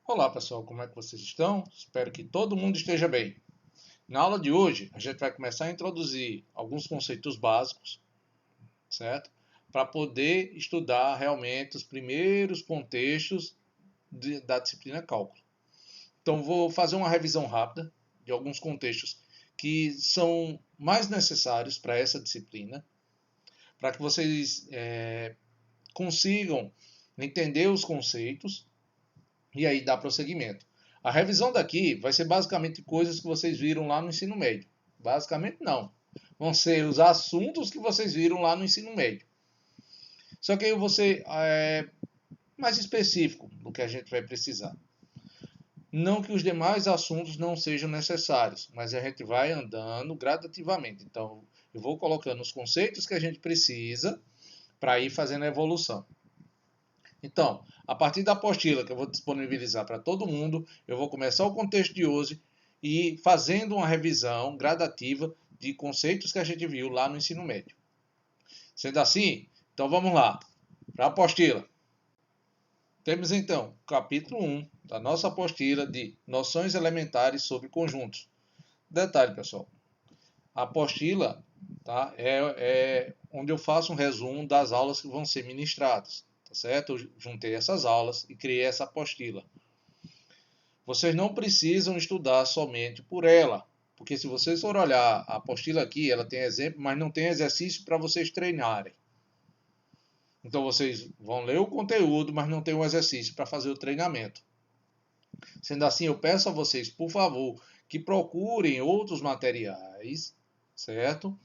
Olá pessoal, como é que vocês estão? Espero que todo mundo esteja bem. Na aula de hoje, a gente vai começar a introduzir alguns conceitos básicos, certo? Para poder estudar realmente os primeiros contextos da disciplina Cálculo. Então, vou fazer uma revisão rápida de alguns contextos que são mais necessários para essa disciplina, para que vocês consigam entender os conceitos e aí dar prosseguimento. A revisão daqui vai ser basicamente coisas que vocês viram lá no ensino médio. Basicamente não. Vão ser os assuntos que vocês viram lá no ensino médio. Só que aí eu vou ser mais específico do que a gente vai precisar. Não que os demais assuntos não sejam necessários, mas a gente vai andando gradativamente. Então, eu vou colocando os conceitos que a gente precisa para ir fazendo a evolução. Então, a partir da apostila que eu vou disponibilizar para todo mundo, eu vou começar o contexto de hoje e fazendo uma revisão gradativa de conceitos que a gente viu lá no ensino médio. Sendo assim, então vamos lá, para a apostila. Temos então o capítulo 1 da nossa apostila de Noções Elementares sobre Conjuntos. Detalhe, pessoal, a apostila tá, é onde eu faço um resumo das aulas que vão ser ministradas. Tá certo? Eu juntei essas aulas e criei essa apostila. Vocês não precisam estudar somente por ela, porque se vocês forem olhar a apostila aqui, ela tem exemplo, mas não tem exercício para vocês treinarem. Então vocês vão ler o conteúdo, mas não tem um exercício para fazer o treinamento. Sendo assim, eu peço a vocês, por favor, que procurem outros materiais, certo?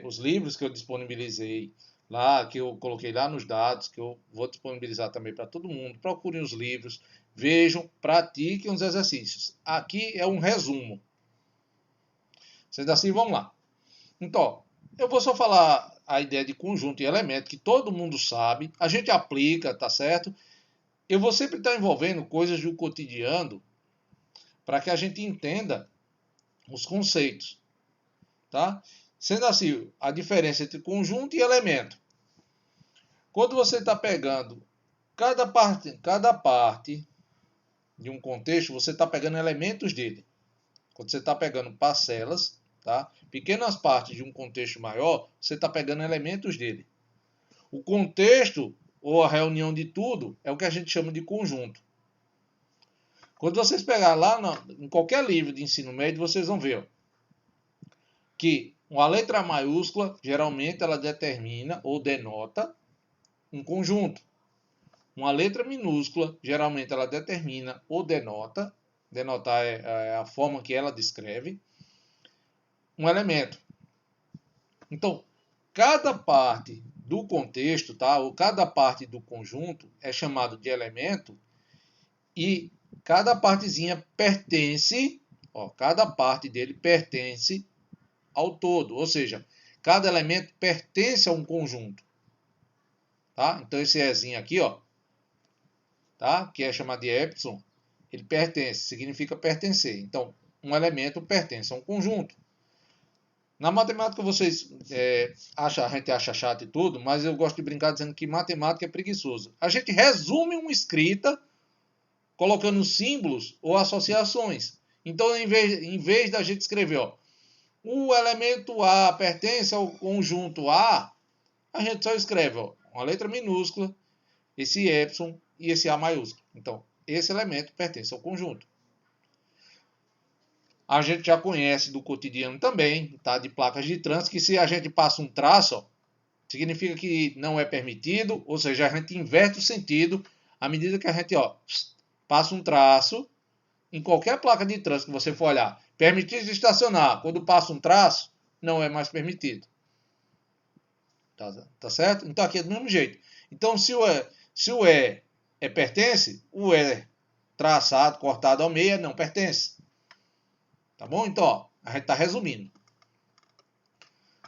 Os livros que eu disponibilizei lá, que eu coloquei lá nos dados, que eu vou disponibilizar também para todo mundo. Procurem os livros, vejam, pratiquem os exercícios. Aqui é um resumo. Sendo assim, vamos lá. Então, eu vou só falar a ideia de conjunto e elemento, que todo mundo sabe, a gente aplica, tá certo? Eu vou sempre estar envolvendo coisas do cotidiano para que a gente entenda os conceitos, tá? Sendo assim, a diferença entre conjunto e elemento. Quando você está pegando cada parte de um contexto, você está pegando elementos dele. Quando você está pegando parcelas, tá? Pequenas partes de um contexto maior, você está pegando elementos dele. O contexto, ou a reunião de tudo, é o que a gente chama de conjunto. Quando vocês pegarem lá em qualquer livro de ensino médio, vocês vão ver que uma letra maiúscula, geralmente, ela determina ou denota um conjunto. Uma letra minúscula, geralmente, ela determina ou denota, denotar é a forma que ela descreve, um elemento. Então, cada parte do contexto, tá? Ou cada parte do conjunto é chamado de elemento e cada partezinha pertence, cada parte dele pertence ao todo, ou seja, cada elemento pertence a um conjunto, tá? Então esse Ezinho aqui, tá? Que é chamado de epsilon, ele pertence, significa pertencer. Então, um elemento pertence a um conjunto. Na matemática vocês a gente acha chato e tudo, mas eu gosto de brincar dizendo que matemática é preguiçoso. A gente resume uma escrita colocando símbolos ou associações. Então, em vez da gente escrever, o elemento A pertence ao conjunto A gente só escreve uma letra minúscula, esse epsilon e esse A maiúsculo. Então, esse elemento pertence ao conjunto. A gente já conhece do cotidiano também, tá? De placas de trânsito, que se a gente passa um traço, significa que não é permitido, ou seja, a gente inverte o sentido à medida que a gente passa um traço. Em qualquer placa de trânsito que você for olhar, permitido estacionar, quando passa um traço, não é mais permitido. Tá certo? Então aqui é do mesmo jeito. Então se o E pertence, o E traçado, cortado ao meio, não pertence. Tá bom? Então, a gente está resumindo.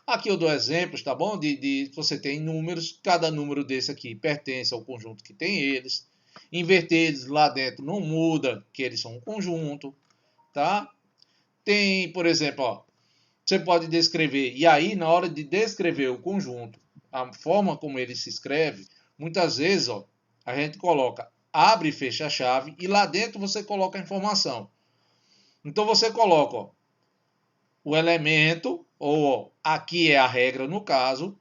Aqui eu dou exemplos, tá bom? De você tem números, cada número desse aqui pertence ao conjunto que tem eles. Inverter eles lá dentro não muda, que eles são um conjunto, tá? Tem, por exemplo, você pode descrever, e aí na hora de descrever o conjunto, a forma como ele se escreve, muitas vezes a gente coloca abre e fecha a chave e lá dentro você coloca a informação. Então você coloca, ó, o elemento, ou aqui é a regra no caso.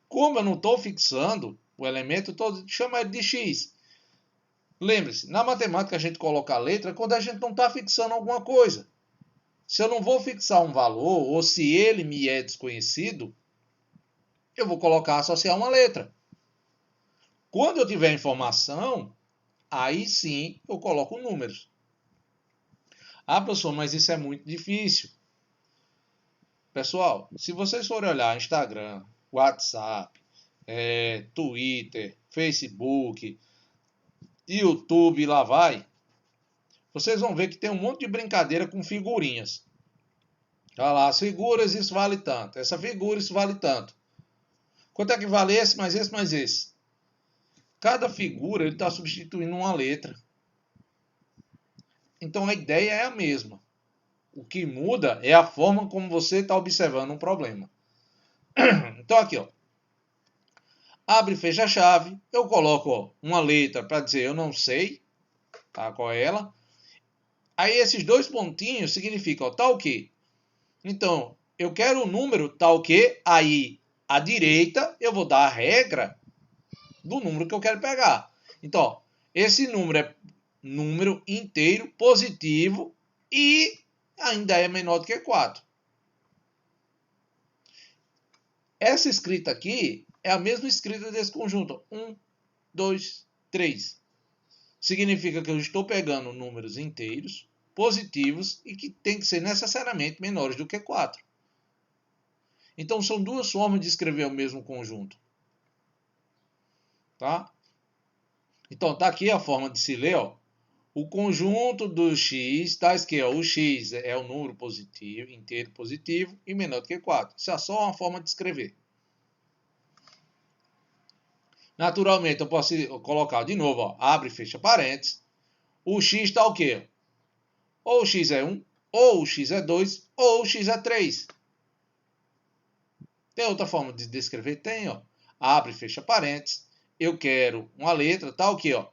Como eu não estou fixando o elemento, eu estou chamando ele de x. Lembre-se, na matemática a gente coloca a letra quando a gente não está fixando alguma coisa. Se eu não vou fixar um valor, ou se ele me é desconhecido, eu vou colocar, associar uma letra. Quando eu tiver informação, aí sim eu coloco números. Ah, professor, mas isso é muito difícil. Pessoal, se vocês forem olhar Instagram, WhatsApp, Twitter, Facebook, YouTube, lá vai, vocês vão ver que tem um monte de brincadeira com figurinhas. Olha lá, as figuras, isso vale tanto. Essa figura, isso vale tanto. Quanto é que vale esse, mais esse, mais esse? Cada figura ele está substituindo uma letra. Então a ideia é a mesma. O que muda é a forma como você está observando um problema. Então aqui, ó, abre e fecha a chave. Eu coloco, ó, uma letra para dizer eu não sei, tá, qual é ela. Aí esses dois pontinhos significam, ó, tá o quê? Então, eu quero o número tá o quê? Aí, à direita, eu vou dar a regra do número que eu quero pegar. Então, ó, esse número é número inteiro positivo e ainda é menor do que 4. Essa escrita aqui é a mesma escrita desse conjunto. 1, 2, 3. Significa que eu estou pegando números inteiros, positivos e que tem que ser necessariamente menores do que 4. Então, são duas formas de escrever o mesmo conjunto. Tá? Então, tá aqui a forma de se ler, ó. O conjunto do x está escrito, o x é o número positivo, inteiro positivo e menor do que 4. Isso é só uma forma de escrever. Naturalmente, eu posso colocar de novo, ó, abre e fecha parênteses. O x está o quê? Ou o x é 1, ou o x é 2, ou o x é 3. Tem outra forma de descrever? Tem, ó. Abre e fecha parênteses. Eu quero uma letra, tá o quê, ó?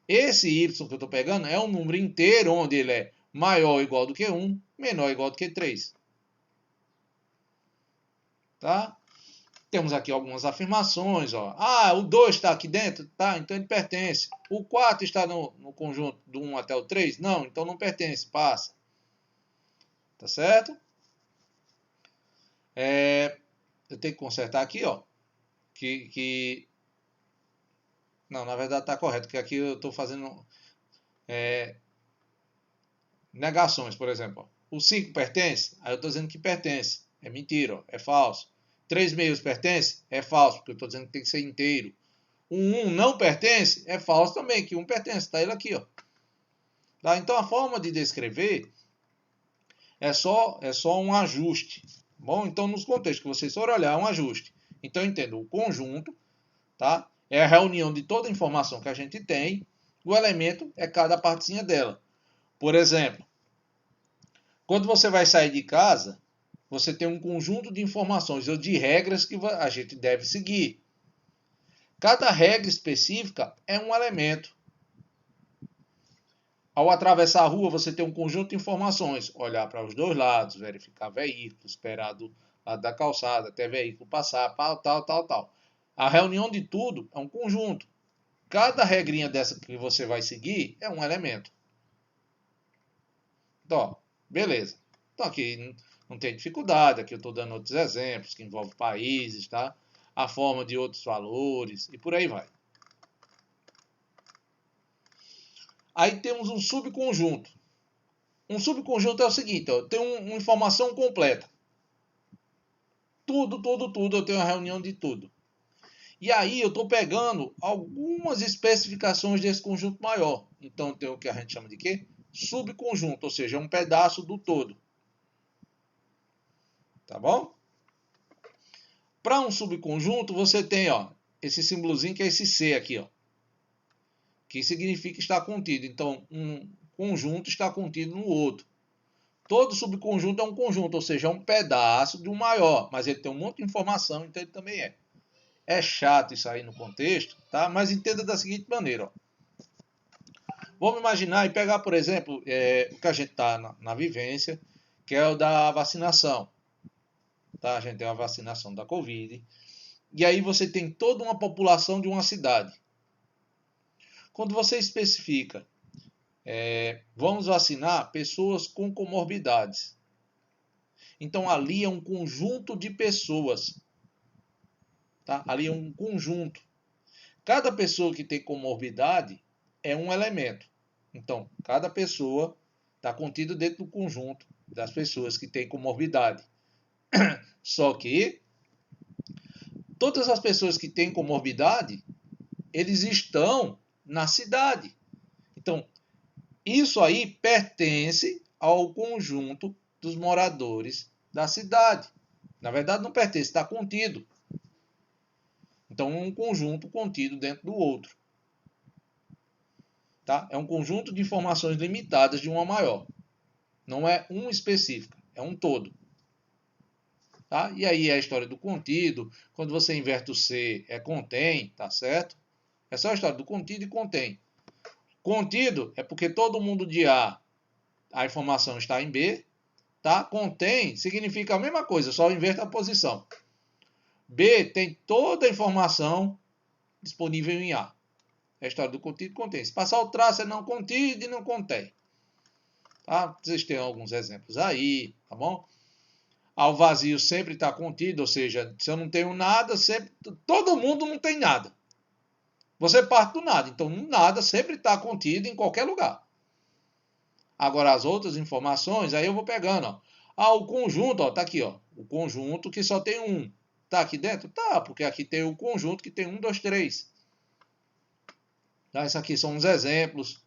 Esse y que eu estou pegando é um número inteiro, onde ele é maior ou igual do que 1, menor ou igual do que 3. Tá? Temos aqui algumas afirmações. Ó. Ah, o 2 está aqui dentro? Tá, então ele pertence. O 4 está no conjunto do 1 até o 3? Não, então não pertence, passa. Tá certo? Eu tenho que consertar aqui, ó. Não, na verdade está correto, porque aqui eu estou fazendo negações, por exemplo. Ó. O 5 pertence? Aí eu estou dizendo que pertence. É mentira, ó. É falso. 3 meios pertence? É falso, porque eu estou dizendo que tem que ser inteiro. O 1 não pertence? É falso também, que 1 pertence. Está ele aqui, ó. Tá? Então a forma de descrever é só um ajuste. Bom, então nos contextos que vocês forem olhar, é um ajuste. Então entendo, o conjunto, tá? É a reunião de toda a informação que a gente tem. O elemento é cada partezinha dela. Por exemplo, quando você vai sair de casa, você tem um conjunto de informações ou de regras que a gente deve seguir. Cada regra específica é um elemento. Ao atravessar a rua, você tem um conjunto de informações. Olhar para os dois lados, verificar veículo, esperar do lado da calçada até veículo passar, tal. A reunião de tudo é um conjunto. Cada regrinha dessa que você vai seguir é um elemento. Então, beleza. Então aqui não tem dificuldade. Aqui eu estou dando outros exemplos que envolvem países, tá? A forma de outros valores e por aí vai. Aí temos um subconjunto. Um subconjunto é o seguinte, ó, tem uma informação completa. Tudo, eu tenho uma reunião de tudo. E aí eu estou pegando algumas especificações desse conjunto maior. Então tem o que a gente chama de quê? Subconjunto, ou seja, um pedaço do todo. Tá bom? Para um subconjunto, você tem, ó, esse símbolozinho que é esse C aqui, ó, que significa estar contido. Então, um conjunto está contido no outro. Todo subconjunto é um conjunto, ou seja, é um pedaço de um maior, mas ele tem um monte de informação, então ele também é. É chato isso aí no contexto, tá? Mas entenda da seguinte maneira, ó. Vamos imaginar e pegar, por exemplo, o que a gente está na vivência, que é o da vacinação. Tá? A gente tem a vacinação da Covid. E aí você tem toda uma população de uma cidade. Quando você especifica, vamos vacinar pessoas com comorbidades. Então ali é um conjunto de pessoas. Tá? Ali é um conjunto. Cada pessoa que tem comorbidade é um elemento. Então, cada pessoa está contido dentro do conjunto das pessoas que têm comorbidade. Só que todas as pessoas que têm comorbidade, eles estão na cidade. Então, isso aí pertence ao conjunto dos moradores da cidade. Na verdade, não pertence, está contido. Então, é um conjunto contido dentro do outro. Tá? É um conjunto de informações limitadas de uma maior. Não é um específica, é um todo. Tá? E aí é a história do contido. Quando você inverte o C, é contém, tá certo? É só a história do contido e contém. Contido é porque todo mundo de a informação está em B. Tá? Contém significa a mesma coisa, só inverte a posição. B tem toda a informação disponível em A. É a história do contido e contém. Se passar o traço é não contido e não contém. Tá? Vocês têm alguns exemplos aí, tá bom? Ao vazio sempre está contido, ou seja, se eu não tenho nada, sempre, todo mundo não tem nada. Você parte do nada, então nada sempre está contido em qualquer lugar. Agora as outras informações, aí eu vou pegando. Ó. O conjunto, está aqui. Ó, o conjunto que só tem um. Está aqui dentro? Tá, porque aqui tem o conjunto que tem 1, 2, 3. Tá, isso aqui são uns exemplos.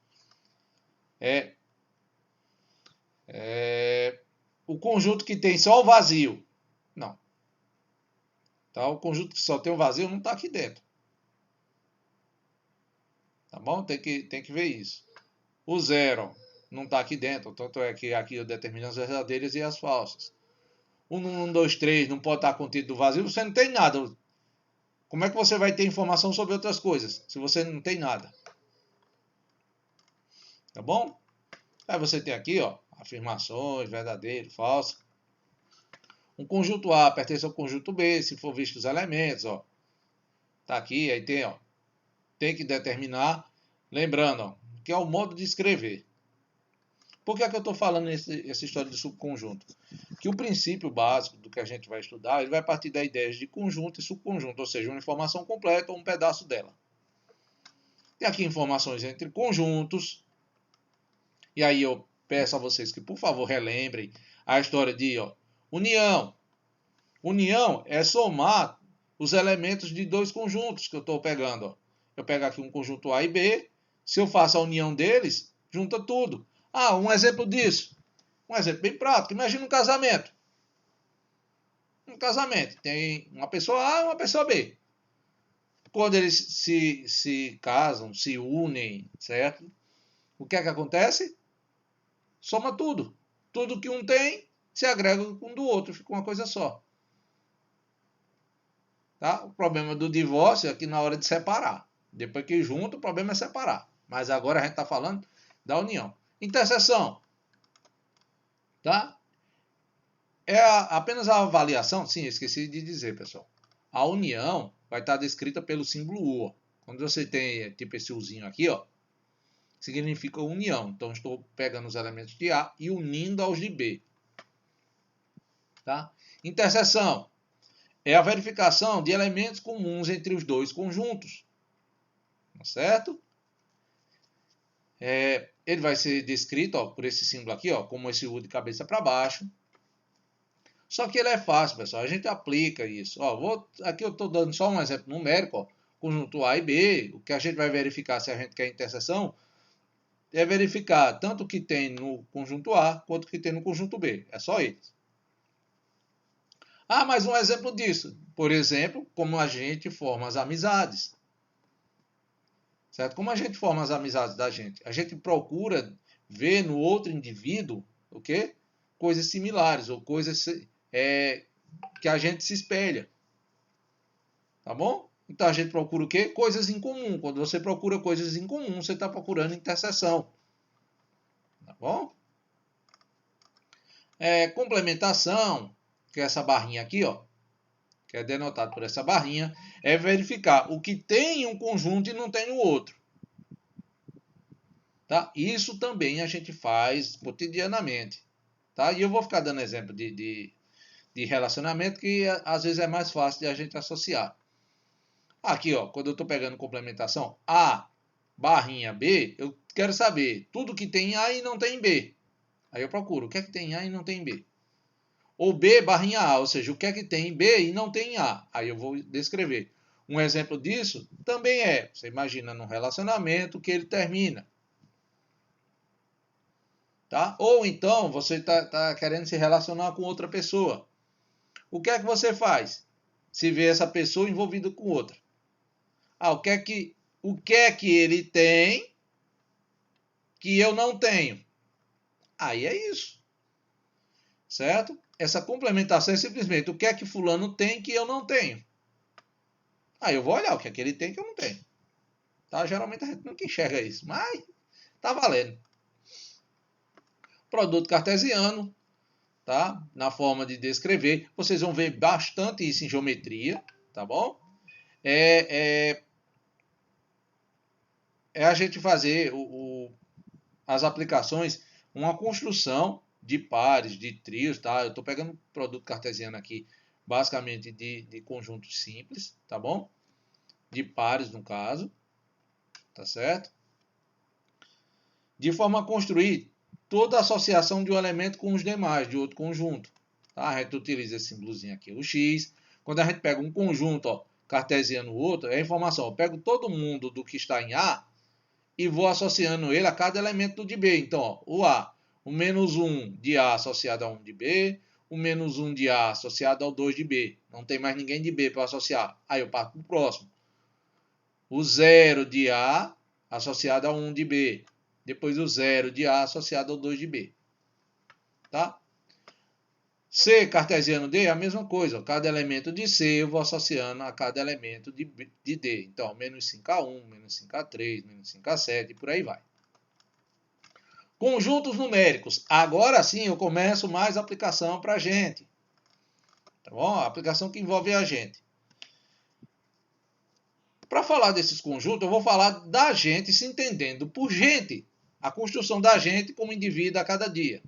O conjunto que tem só o vazio. Não. Tá? O conjunto que só tem o vazio não está aqui dentro. Tá bom? Tem que ver isso. O zero não está aqui dentro. Tanto é que aqui eu determino as verdadeiras e as falsas. O 1, 2, 3 não pode estar contido do vazio. Você não tem nada. Como é que você vai ter informação sobre outras coisas se você não tem nada? Tá bom? Aí você tem aqui, ó, afirmações, verdadeiro, falso. Um conjunto A pertence ao conjunto B, se for visto os elementos, ó. Tá aqui, aí tem, ó. Tem que determinar, lembrando, ó, que é o modo de escrever. Por que é que eu estou falando essa história de subconjunto? Que o princípio básico do que a gente vai estudar, ele vai partir da ideia de conjunto e subconjunto, ou seja, uma informação completa ou um pedaço dela. Tem aqui informações entre conjuntos, e aí eu peço a vocês que, por favor, relembrem a história de união. União é somar os elementos de dois conjuntos que eu estou pegando. Ó. Eu pego aqui um conjunto A e B, se eu faço a união deles, junta tudo. Ah, um exemplo disso. Um exemplo bem prático. Imagina um casamento. Um casamento. Tem uma pessoa A e uma pessoa B. Quando eles se casam, se unem, certo? O que é que acontece? Soma tudo. Tudo que um tem se agrega com o do outro, fica uma coisa só. Tá? O problema do divórcio é que na hora de separar. Depois que junta, o problema é separar. Mas agora a gente está falando da união. Interseção. Tá? É apenas a avaliação. Sim, esqueci de dizer, pessoal. A união vai estar descrita pelo símbolo U. Ó. Quando você tem tipo esse Uzinho aqui, ó, significa união. Então, estou pegando os elementos de A e unindo aos de B. Tá? Interseção é a verificação de elementos comuns entre os dois conjuntos. Certo? Ele vai ser descrito por esse símbolo aqui, ó, como esse U de cabeça para baixo. Só que ele é fácil, pessoal. A gente aplica isso. Ó, aqui eu estou dando só um exemplo numérico. Ó, conjunto A e B. O que a gente vai verificar se a gente quer interseção é verificar tanto o que tem no conjunto A quanto o que tem no conjunto B. É só isso. Ah, mais um exemplo disso. Por exemplo, como a gente forma as amizades. Certo? Como a gente forma as amizades da gente? A gente procura ver no outro indivíduo o quê? Coisas similares ou coisas que a gente se espelha. Tá bom? Então a gente procura o quê? Coisas em comum. Quando você procura coisas em comum, você está procurando interseção. Tá bom? Complementação, que é essa barrinha aqui, ó, que é denotado por essa barrinha, é verificar o que tem em um conjunto e não tem no outro. Tá? Isso também a gente faz cotidianamente. Tá? E eu vou ficar dando exemplo de relacionamento que às vezes é mais fácil de a gente associar. Aqui, ó, quando eu estou pegando complementação A barrinha B, eu quero saber tudo que tem em A e não tem em B. Aí eu procuro o que é que tem em A e não tem em B. Ou B barrinha A, ou seja, o que é que tem em B e não tem em A. Aí eu vou descrever. Um exemplo disso também você imagina num relacionamento que ele termina. Tá? Ou então você está querendo se relacionar com outra pessoa. O que é que você faz? Se vê essa pessoa envolvida com outra. O que é que ele tem que eu não tenho? Aí é isso. Certo? Essa complementação é simplesmente o que é que fulano tem que eu não tenho. Aí eu vou olhar o que é que ele tem que eu não tenho. Tá? Geralmente a gente nunca enxerga isso, mas tá valendo. Produto cartesiano, tá? Na forma de descrever. Vocês vão ver bastante isso em geometria, tá bom? É a gente fazer as aplicações, uma construção de pares, de trios, tá? Eu estou pegando produto cartesiano aqui, basicamente de conjuntos simples, tá bom? De pares, no caso, tá certo? De forma a construir toda a associação de um elemento com os demais, de outro conjunto. Tá? A gente utiliza esse símbolozinho aqui, o X. Quando a gente pega um conjunto, ó, cartesiano outro, é a informação. Eu pego todo mundo do que está em A e vou associando ele a cada elemento de B. Então, ó, o A, o menos 1 de A associado a 1 de B, o menos 1 de A associado ao 2 de B. Não tem mais ninguém de B para associar. Aí eu parto para o próximo. O 0 de A associado a 1 de B. Depois o 0 de A associado ao 2 de B. Tá? C cartesiano D é a mesma coisa. Cada elemento de C eu vou associando a cada elemento de D. Então, menos 5A1, menos 5A3, menos 5A7 e por aí vai. Conjuntos numéricos. Agora sim eu começo mais aplicação para a gente. Tá bom? A aplicação que envolve a gente. Para falar desses conjuntos, eu vou falar da gente se entendendo por gente. A construção da gente como indivíduo a cada dia.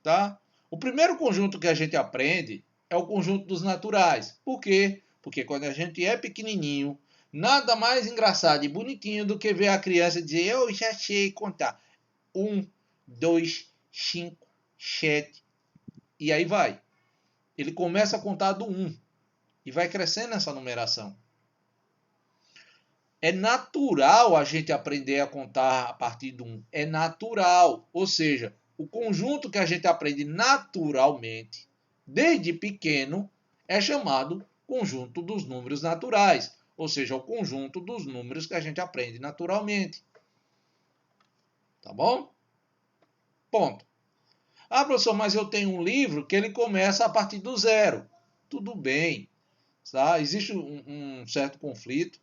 Tá? O primeiro conjunto que a gente aprende é o conjunto dos naturais. Por quê? Porque quando a gente é pequenininho, nada mais engraçado e bonitinho do que ver a criança dizer: eu já sei contar. 1, 2, 5, 7. E aí vai. Ele começa a contar do 1. E vai crescendo essa numeração. É natural a gente aprender a contar a partir do 1. É natural. Ou seja, o conjunto que a gente aprende naturalmente, desde pequeno, é chamado conjunto dos números naturais. Ou seja, o conjunto dos números que a gente aprende naturalmente. Tá bom? Ponto. Professor, mas eu tenho um livro que ele começa a partir do 0. Tudo bem. Tá? Existe um certo conflito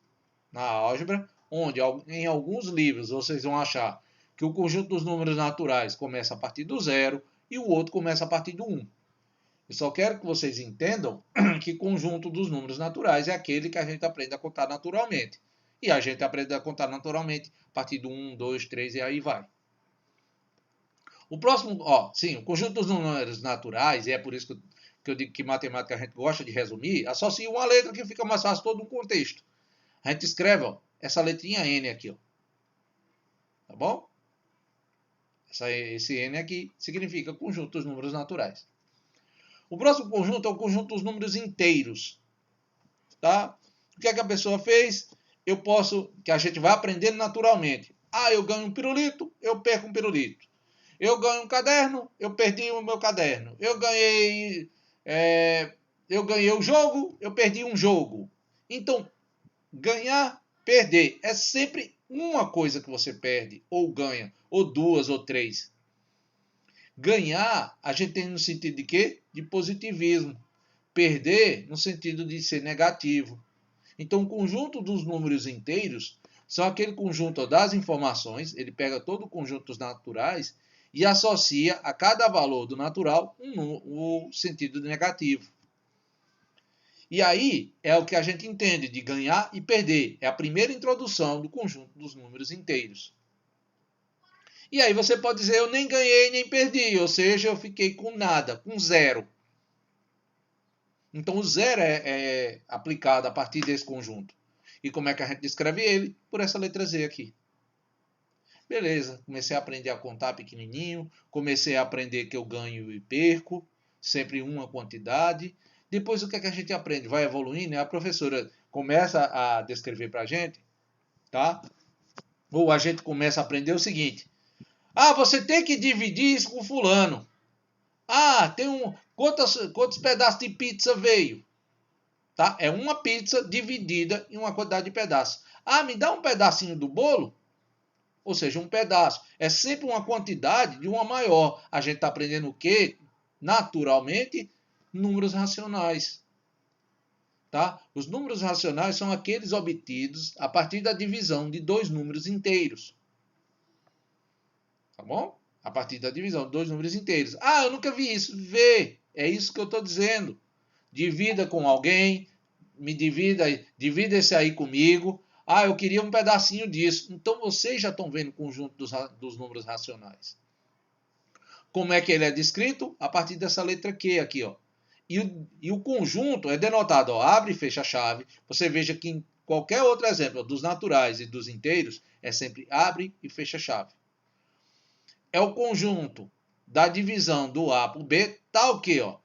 na álgebra, onde em alguns livros vocês vão achar que o conjunto dos números naturais começa a partir do 0 e o outro começa a partir do 1. Eu só quero que vocês entendam que conjunto dos números naturais é aquele que a gente aprende a contar naturalmente. E a gente aprende a contar naturalmente a partir do 1, 2, 3 e aí vai. O próximo, sim, o conjunto dos números naturais, e é por isso que eu digo que matemática a gente gosta de resumir, associa uma letra que fica mais fácil todo um contexto. A gente escreve essa letrinha N aqui. Tá bom? Esse N aqui significa conjunto dos números naturais. O próximo conjunto é o conjunto dos números inteiros. Tá? O que é que a pessoa fez? Que a gente vai aprendendo naturalmente. Eu ganho um pirulito, eu perco um pirulito. Eu ganho um caderno, eu perdi o meu caderno. Eu ganhei o jogo, eu perdi um jogo. Então, ganhar, perder. É sempre uma coisa que você perde, ou ganha, ou duas, ou três. Ganhar, a gente tem no sentido de quê? De positivismo. Perder, no sentido de ser negativo. Então, o conjunto dos números inteiros são aquele conjunto das informações, ele pega todo o conjunto dos naturais e associa a cada valor do natural o sentido negativo. E aí é o que a gente entende de ganhar e perder. É a primeira introdução do conjunto dos números inteiros. E aí você pode dizer, eu nem ganhei nem perdi, ou seja, eu fiquei com nada, com zero. Então o zero é aplicado a partir desse conjunto. E como é que a gente descreve ele? Por essa letra Z aqui. Beleza, comecei a aprender a contar pequenininho, comecei a aprender que eu ganho e perco, sempre uma quantidade. Depois o que é que a gente aprende? Vai evoluindo, né? A professora começa a descrever para a gente, tá? Ou a gente começa a aprender o seguinte: ah, você tem que dividir isso com fulano. Ah, quantos pedaços de pizza veio? Tá? É uma pizza dividida em uma quantidade de pedaços. Ah, me dá um pedacinho do bolo? Ou seja, um pedaço. É sempre uma quantidade de uma maior. A gente está aprendendo o quê? Naturalmente, números racionais. Tá? Os números racionais são aqueles obtidos a partir da divisão de dois números inteiros. Tá bom? A partir da divisão de dois números inteiros. Ah, eu nunca vi isso. Vê. É isso que eu estou dizendo. Divida com alguém. Me divida esse aí comigo. Ah, eu queria um pedacinho disso. Então vocês já estão vendo o conjunto dos números racionais. Como é que ele é descrito? A partir dessa letra Q aqui, ó. E o conjunto é denotado, ó, abre e fecha a chave. Você veja que em qualquer outro exemplo, dos naturais e dos inteiros, é sempre abre e fecha a chave. É o conjunto da divisão do A para o B, tal que, ó,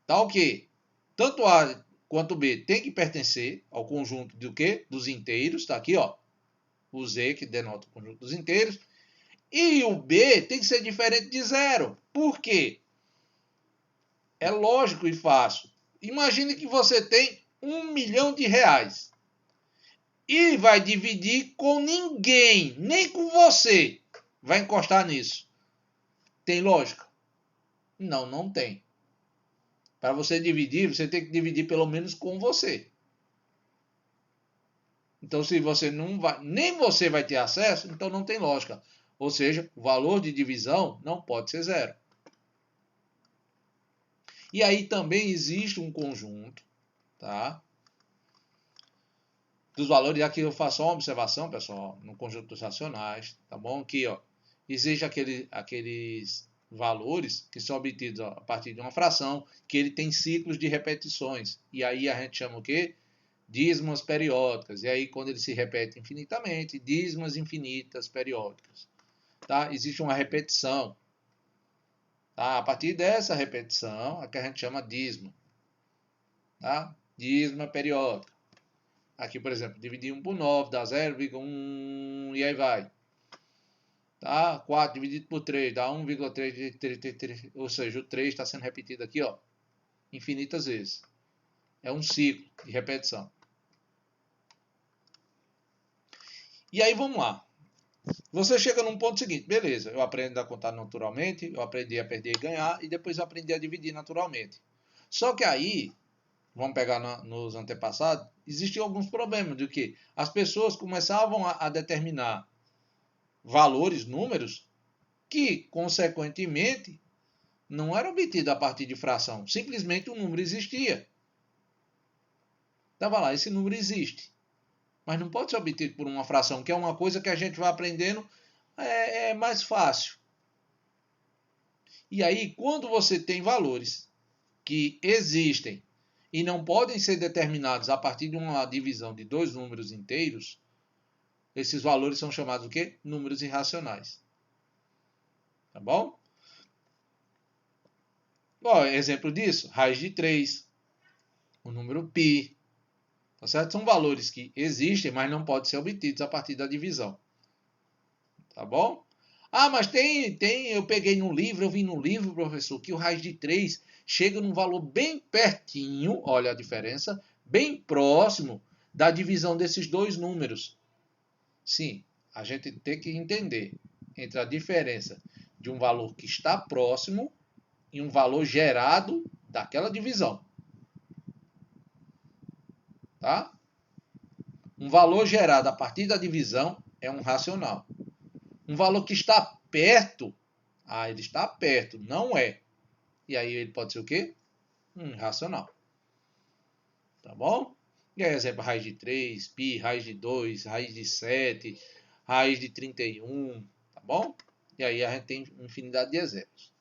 tal que tanto A quanto B tem que pertencer ao conjunto do quê? Dos inteiros, tá aqui, ó. O Z, que denota o conjunto dos inteiros. E o B tem que ser diferente de zero. Por quê? É lógico e fácil. Imagine que você tem R$1 milhão e vai dividir com ninguém, nem com você, vai encostar nisso. Tem lógica? Não, não tem. Para você dividir, você tem que dividir pelo menos com você. Então, se você não vai, nem você vai ter acesso, então não tem lógica. Ou seja, o valor de divisão não pode ser zero. E aí também existe um conjunto, tá? Dos valores, aqui eu faço uma observação, pessoal, no conjunto dos racionais, tá bom? Aqui, ó, existe aqueles valores que são obtidos a partir de uma fração, que ele tem ciclos de repetições. E aí a gente chama o quê? Dízimas periódicas. E aí, quando ele se repete infinitamente, dízimas infinitas periódicas. Tá? Existe uma repetição. Tá? A partir dessa repetição, é que a gente chama dízima. Tá? Dízima periódica. Aqui, por exemplo, dividir 1 por 9 dá 0,1 e aí vai. Tá? 4 dividido por 3 dá 1,3. Ou seja, o 3 está sendo repetido aqui, ó, infinitas vezes. É um ciclo de repetição. E aí vamos lá. Você chega num ponto seguinte, beleza, eu aprendo a contar naturalmente, eu aprendi a perder e ganhar, e depois eu aprendi a dividir naturalmente. Só que aí, vamos pegar nos antepassados, existiam alguns problemas de que as pessoas começavam a determinar valores, números, que, consequentemente, não eram obtidos a partir de fração. Simplesmente o número existia. Estava lá, esse número existe. Mas não pode ser obtido por uma fração, que é uma coisa que a gente vai aprendendo, é mais fácil. E aí, quando você tem valores que existem e não podem ser determinados a partir de uma divisão de dois números inteiros, esses valores são chamados o quê? Números irracionais. Tá bom? Bom, exemplo disso, raiz de 3, o número π. Tá certo? São valores que existem, mas não podem ser obtidos a partir da divisão. Tá bom? Ah, mas eu peguei no livro, eu vi no livro, professor, que o raiz de 3 chega num valor bem pertinho, olha a diferença, bem próximo da divisão desses dois números. Sim, a gente tem que entender entre a diferença de um valor que está próximo e um valor gerado daquela divisão. Tá? Um valor gerado a partir da divisão é um racional. Um valor que está perto, ele está perto, não é. E aí ele pode ser o quê? Um irracional. Tá bom? E aí, exemplo, raiz de 3, π, raiz de 2, raiz de 7, raiz de 31, tá bom? E aí a gente tem infinidade de exemplos.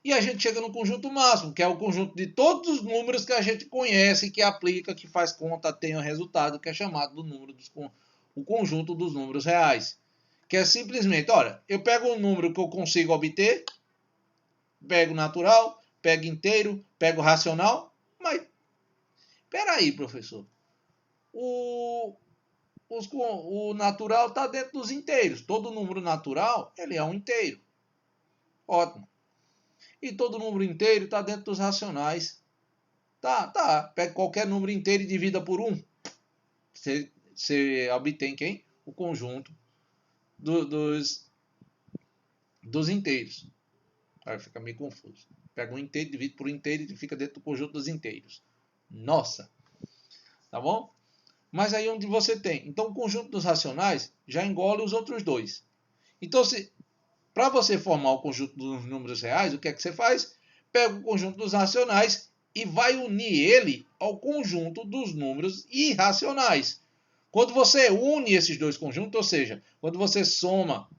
E a gente chega no conjunto máximo, que é o conjunto de todos os números que a gente conhece, que aplica, que faz conta, tem o resultado, que é chamado do número o conjunto dos números reais. Que é simplesmente, olha, eu pego um número que eu consigo obter, pego natural, pego inteiro, pego racional, mas peraí, professor, o natural está dentro dos inteiros. Todo número natural, ele é um inteiro. Ótimo. E todo número inteiro está dentro dos racionais. Tá. Pega qualquer número inteiro e divida por 1. Você obtém quem? O conjunto dos inteiros. Aí fica meio confuso. Pega um inteiro, divide por um inteiro e fica dentro do conjunto dos inteiros. Nossa! Tá bom? Mas aí onde você tem. Então o conjunto dos racionais já engole os outros dois. Então, para você formar o conjunto dos números reais, o que é que você faz? Pega o conjunto dos racionais e vai unir ele ao conjunto dos números irracionais. Quando você une esses dois conjuntos, ou seja, quando você soma,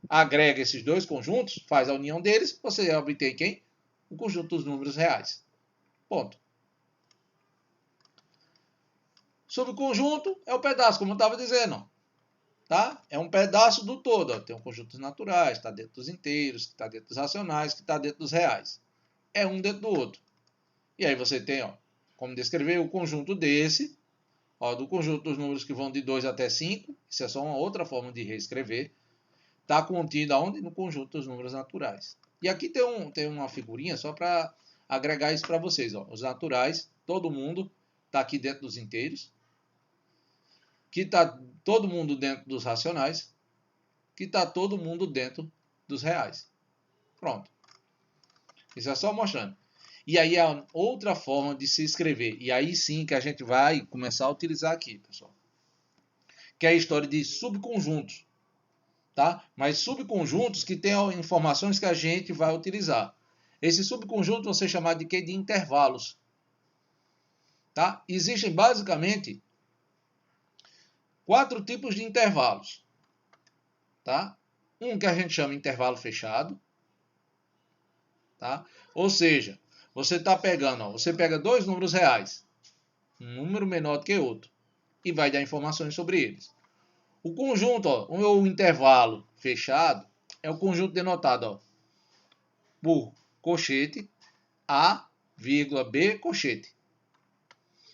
agrega esses dois conjuntos, faz a união deles, você obtém quem? O conjunto dos números reais. Ponto. Subconjunto é o pedaço, como eu estava dizendo. Tá? É um pedaço do todo. Ó. Tem um conjunto naturais, está dentro dos inteiros, que está dentro dos racionais, que está dentro dos reais. É um dentro do outro. E aí você tem, ó, como descrever o conjunto desse, ó, do conjunto dos números que vão de 2 até 5, isso é só uma outra forma de reescrever, está contido aonde? No conjunto dos números naturais. E aqui tem uma figurinha só para agregar isso para vocês. Ó. Os naturais, todo mundo está aqui dentro dos inteiros, que está todo mundo dentro dos racionais, que está todo mundo dentro dos reais. Pronto. Isso é só mostrando. E aí é outra forma de se escrever. E aí sim que a gente vai começar a utilizar aqui, pessoal. Que é a história de subconjuntos. Tá? Mas subconjuntos que têm informações que a gente vai utilizar. Esses subconjuntos vão ser chamados de quê? De intervalos. Tá? Existem basicamente 4 tipos de intervalos. Tá? Um que a gente chama de intervalo fechado. Tá? Ou seja, você está pegando, ó, você pega dois números reais, um número menor do que outro, e vai dar informações sobre eles. O conjunto, ó, o intervalo fechado, é o conjunto denotado ó, por colchete A, vírgula, B, colchete.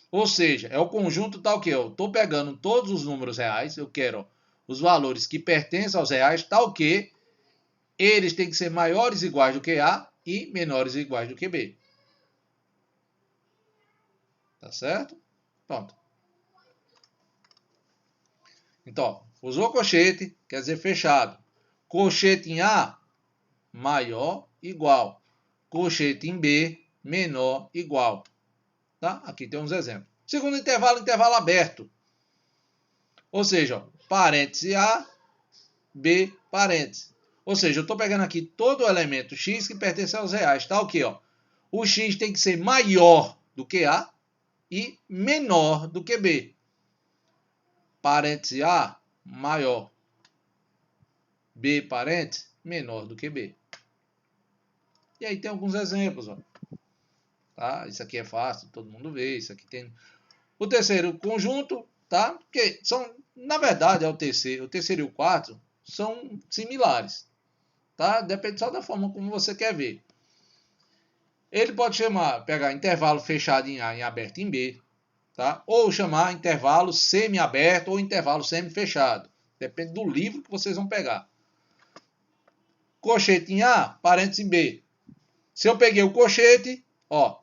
Ou seja, é o conjunto tal que eu estou pegando todos os números reais, eu quero ó, os valores que pertencem aos reais, tal que eles têm que ser maiores ou iguais do que A e menores ou iguais do que B. Tá certo? Pronto. Então, usou colchete, quer dizer fechado. Colchete em A, maior, igual. Colchete em B, menor, igual. Tá? Aqui tem uns exemplos. Segundo intervalo, intervalo aberto. Ou seja, parêntese A, B, parêntese. Ou seja, eu estou pegando aqui todo o elemento X que pertence aos reais. Tá o quê? Ó? O X tem que ser maior do que A e menor do que B. Parêntese A, maior. B, parêntese, menor do que B. E aí tem alguns exemplos. Ó. Tá? Isso aqui é fácil, todo mundo vê. Isso aqui tem... O terceiro conjunto, tá? Porque são, na verdade, o terceiro e o quarto são similares. Tá? Depende só da forma como você quer ver. Ele pode pegar intervalo fechado em A e aberto em B. Tá? Ou chamar intervalo semi-aberto ou intervalo semi-fechado. Depende do livro que vocês vão pegar. Colchete em A, parênteses em B. Se eu peguei o colchete, ó,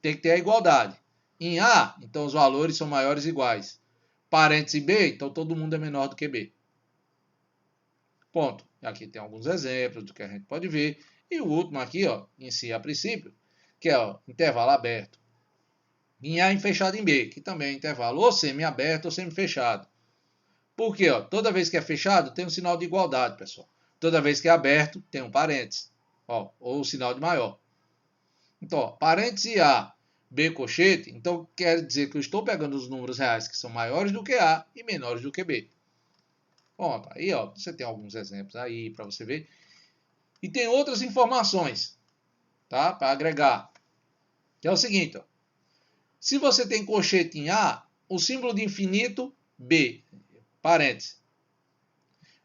tem que ter a igualdade. Em A, então os valores são maiores ou iguais. Parênteses em B, então todo mundo é menor do que B. Ponto. Aqui tem alguns exemplos do que a gente pode ver. E o último aqui, ó, em si a princípio, que é o intervalo aberto. em A e fechado em B, que também é intervalo ou semi-aberto ou semi-fechado. Por quê? Ó, toda vez que é fechado, tem um sinal de igualdade, pessoal. Toda vez que é aberto, tem um parênteses, ó, ou um sinal de maior. Então, ó, parênteses A, B colchete, então quer dizer que eu estou pegando os números reais que são maiores do que A e menores do que B. Pronto, aí ó, você tem alguns exemplos aí para você ver. E tem outras informações, tá? Para agregar. Que é o seguinte, ó. Se você tem colchete em A, o símbolo de infinito B, parênteses.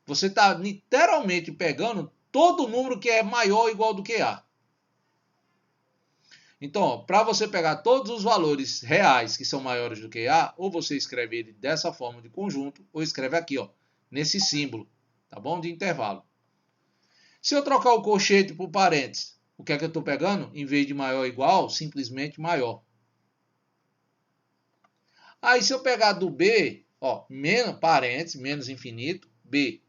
Você está literalmente pegando todo número que é maior ou igual do que A. Então, para você pegar todos os valores reais que são maiores do que A, ou você escreve ele dessa forma de conjunto, ou escreve aqui, ó, nesse símbolo, tá bom? De intervalo. Se eu trocar o colchete por parênteses, o que é que eu estou pegando? Em vez de maior ou igual, simplesmente maior. Aí se eu pegar do B, ó, menos parênteses, menos infinito, B.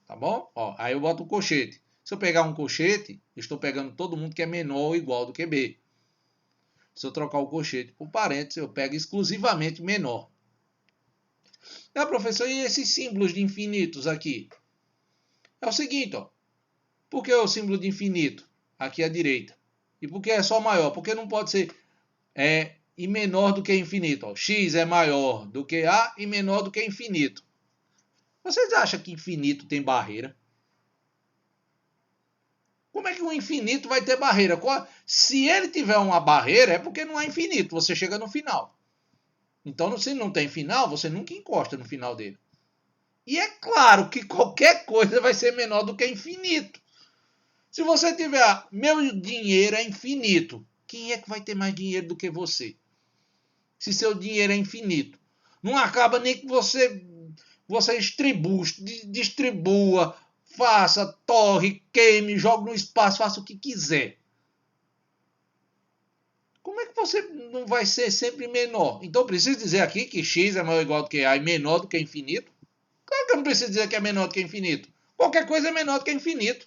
Tá bom? Ó, aí eu boto o colchete. Se eu pegar um colchete, eu estou pegando todo mundo que é menor ou igual do que B. Se eu trocar o colchete por parênteses, eu pego exclusivamente menor. Professor, e esses símbolos de infinitos aqui? É o seguinte, ó. Por que o símbolo de infinito? Aqui à direita. E por que é só maior? Porque não pode ser e menor do que infinito. Ó. X é maior do que A e menor do que infinito. Vocês acham que infinito tem barreira? Como é que o infinito vai ter barreira? Se ele tiver uma barreira, é porque não é infinito. Você chega no final. Então, se não tem final, você nunca encosta no final dele. E é claro que qualquer coisa vai ser menor do que infinito. Se você tiver, meu dinheiro é infinito, quem é que vai ter mais dinheiro do que você? Se seu dinheiro é infinito. Não acaba nem que você distribua, faça, torre, queime, jogue no espaço, faça o que quiser. Como é que você não vai ser sempre menor? Então, preciso dizer aqui que x é maior ou igual do que a e menor do que infinito? Claro que eu não preciso dizer que é menor do que infinito. Qualquer coisa é menor do que infinito.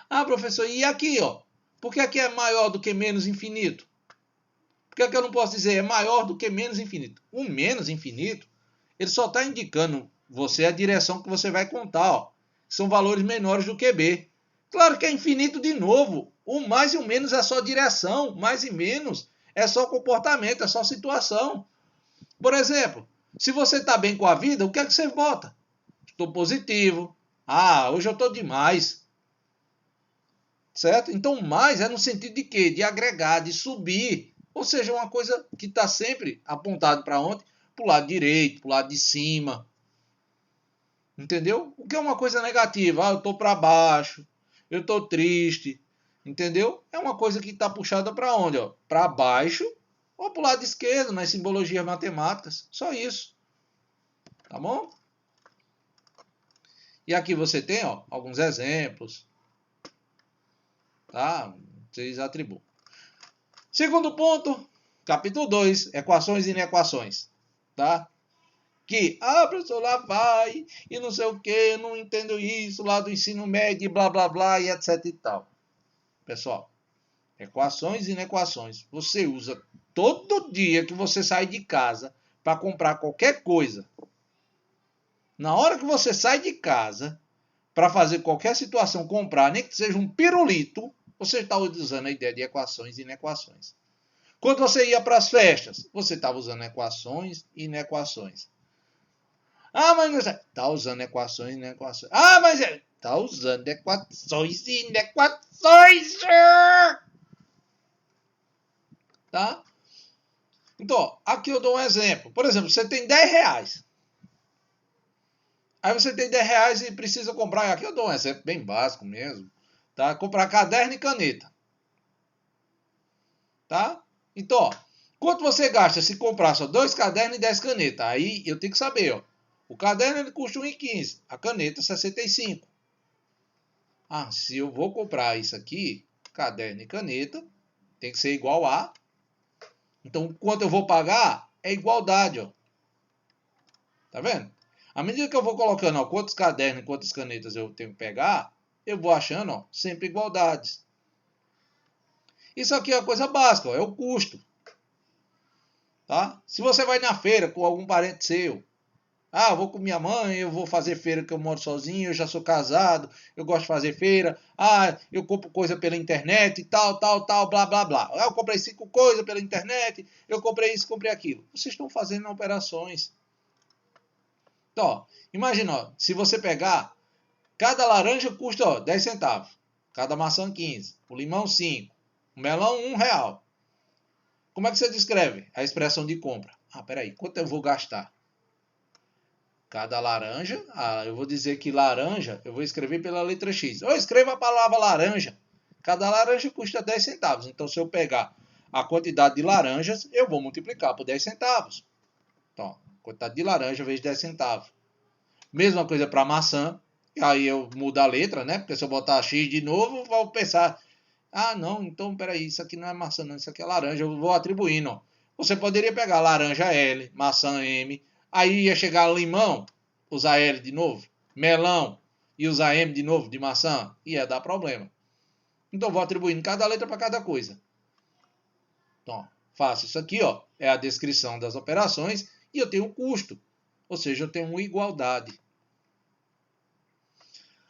Ah, professor, e aqui, ó? Por que aqui é maior do que menos infinito? Por que eu não posso dizer é maior do que menos infinito? O menos infinito, ele só está indicando você a direção que você vai contar, ó. São valores menores do que B. Claro que é infinito de novo. O mais e o menos é só direção. Mais e menos é só comportamento, é só situação. Por exemplo, se você está bem com a vida, o que é que você bota? Estou positivo. Ah, hoje eu estou demais. Certo? Então, mais é no sentido de quê? De agregar, de subir. Ou seja, uma coisa que está sempre apontado para onde? Para o lado direito, para o lado de cima. Entendeu? O que é uma coisa negativa? Ah, eu estou para baixo, eu estou triste. Entendeu? É uma coisa que está puxada para onde? Para baixo ou para o lado esquerdo, nas simbologias matemáticas. Só isso. Tá bom? E aqui você tem alguns exemplos. Tá? Vocês atribuem. Segundo ponto, capítulo 2, equações e inequações. Tá? Que, professor, lá vai, e não sei o que, eu não entendo isso, lá do ensino médio, blá, blá, blá, e etc e tal. Pessoal, equações e inequações, você usa todo dia que você sai de casa para comprar qualquer coisa. Na hora que você sai de casa, para fazer qualquer situação, comprar, nem que seja um pirulito, você está usando a ideia de equações e inequações. Quando você ia para as festas, você estava usando equações e inequações. Mas está usando equações e inequações. Mas está usando equações e inequações. Tá? Então, aqui eu dou um exemplo. Por exemplo, você tem 10 reais. Aí você tem 10 reais e precisa comprar. Aqui eu dou um exemplo bem básico mesmo. Tá? Comprar caderno e caneta. Tá? Então, quanto você gasta se comprar só 2 cadernos e 10 canetas? Aí eu tenho que saber. O caderno ele custa R$1,15. A caneta R$65. Se eu vou comprar isso aqui, caderno e caneta, tem que ser igual a. Então, quanto eu vou pagar é igualdade. Tá vendo? À medida que eu vou colocando quantos cadernos e quantas canetas eu tenho que pegar, eu vou achando sempre igualdades. Isso aqui é a coisa básica, ó, é o custo. Tá? Se você vai na feira com algum parente seu, eu vou com minha mãe, eu vou fazer feira que eu moro sozinho, eu já sou casado, eu gosto de fazer feira. Eu compro coisa pela internet e tal, blá, blá, blá. Eu comprei 5 coisas pela internet, eu comprei isso, comprei aquilo. Vocês estão fazendo operações. Então, ó, imagina, ó, se você pegar, cada laranja custa 10 centavos, cada maçã 15, o limão 5, o melão 1 real. Como é que você descreve a expressão de compra? Peraí, quanto eu vou gastar? Cada laranja, eu vou dizer que laranja, eu vou escrever pela letra X. Eu escrevo a palavra laranja. Cada laranja custa 10 centavos. Então, se eu pegar a quantidade de laranjas, eu vou multiplicar por 10 centavos. Então, quantidade de laranja vezes 10 centavos. Mesma coisa para maçã. Aí eu mudo a letra, né? Porque se eu botar X de novo, eu vou pensar... não, então, peraí, isso aqui não é maçã, não. Isso aqui é laranja. Eu vou atribuindo, ó. Você poderia pegar laranja L, maçã M... Aí ia chegar limão, usar L de novo. Melão e usar M de novo, de maçã. Ia dar problema. Então, vou atribuindo cada letra para cada coisa. Então, faço isso aqui, ó. É a descrição das operações. E eu tenho um custo. Ou seja, eu tenho uma igualdade.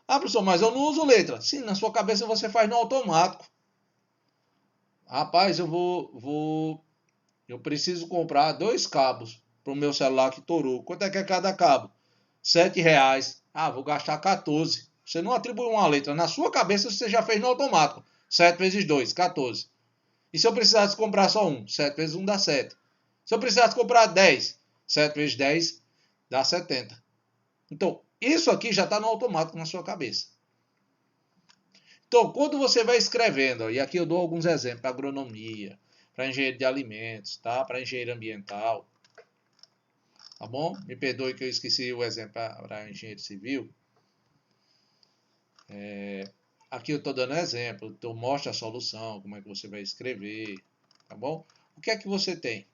Professor, mas eu não uso letra. Sim, na sua cabeça você faz no automático. Rapaz, eu preciso comprar 2 cabos para o meu celular que torou. Quanto é que é cada cabo? R$7. Vou gastar 14. Você não atribuiu uma letra. Na sua cabeça você já fez no automático. 7 vezes 2, 14. E se eu precisasse comprar só um? 7 vezes 1 dá 7. Se eu precisasse comprar 10, 7 vezes 10 dá 70. Então, isso aqui já está no automático na sua cabeça. Então, quando você vai escrevendo, e aqui eu dou alguns exemplos para agronomia, para engenheiro de alimentos, tá? Para engenheiro ambiental, tá bom? Me perdoe que eu esqueci o exemplo para engenheiro civil. Aqui eu estou dando exemplo, então mostra a solução, como é que você vai escrever, tá bom? O que é que você tem?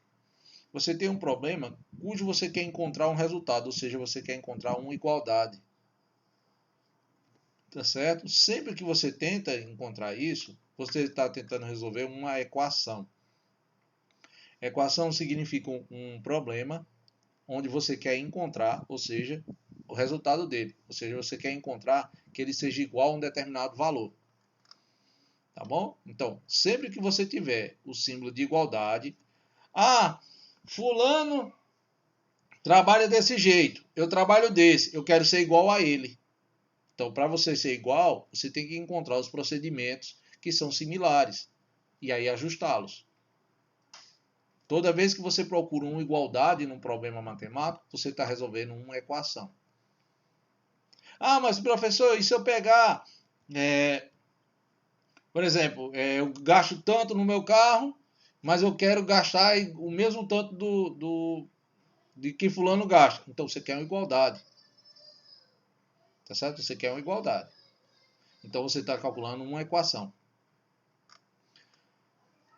Você tem um problema cujo você quer encontrar um resultado, ou seja, você quer encontrar uma igualdade. Tá certo? Sempre que você tenta encontrar isso, você está tentando resolver uma equação. Equação significa um problema onde você quer encontrar, ou seja, o resultado dele. Ou seja, você quer encontrar que ele seja igual a um determinado valor. Tá bom? Então, sempre que você tiver o símbolo de igualdade, fulano trabalha desse jeito, eu trabalho desse, eu quero ser igual a ele. Então, para você ser igual, você tem que encontrar os procedimentos que são similares e aí ajustá-los. Toda vez que você procura uma igualdade num problema matemático, você está resolvendo uma equação. Mas professor, e se eu pegar, por exemplo, eu gasto tanto no meu carro, mas eu quero gastar o mesmo tanto de que fulano gasta. Então você quer uma igualdade. Tá certo? Você quer uma igualdade. Então você está calculando uma equação.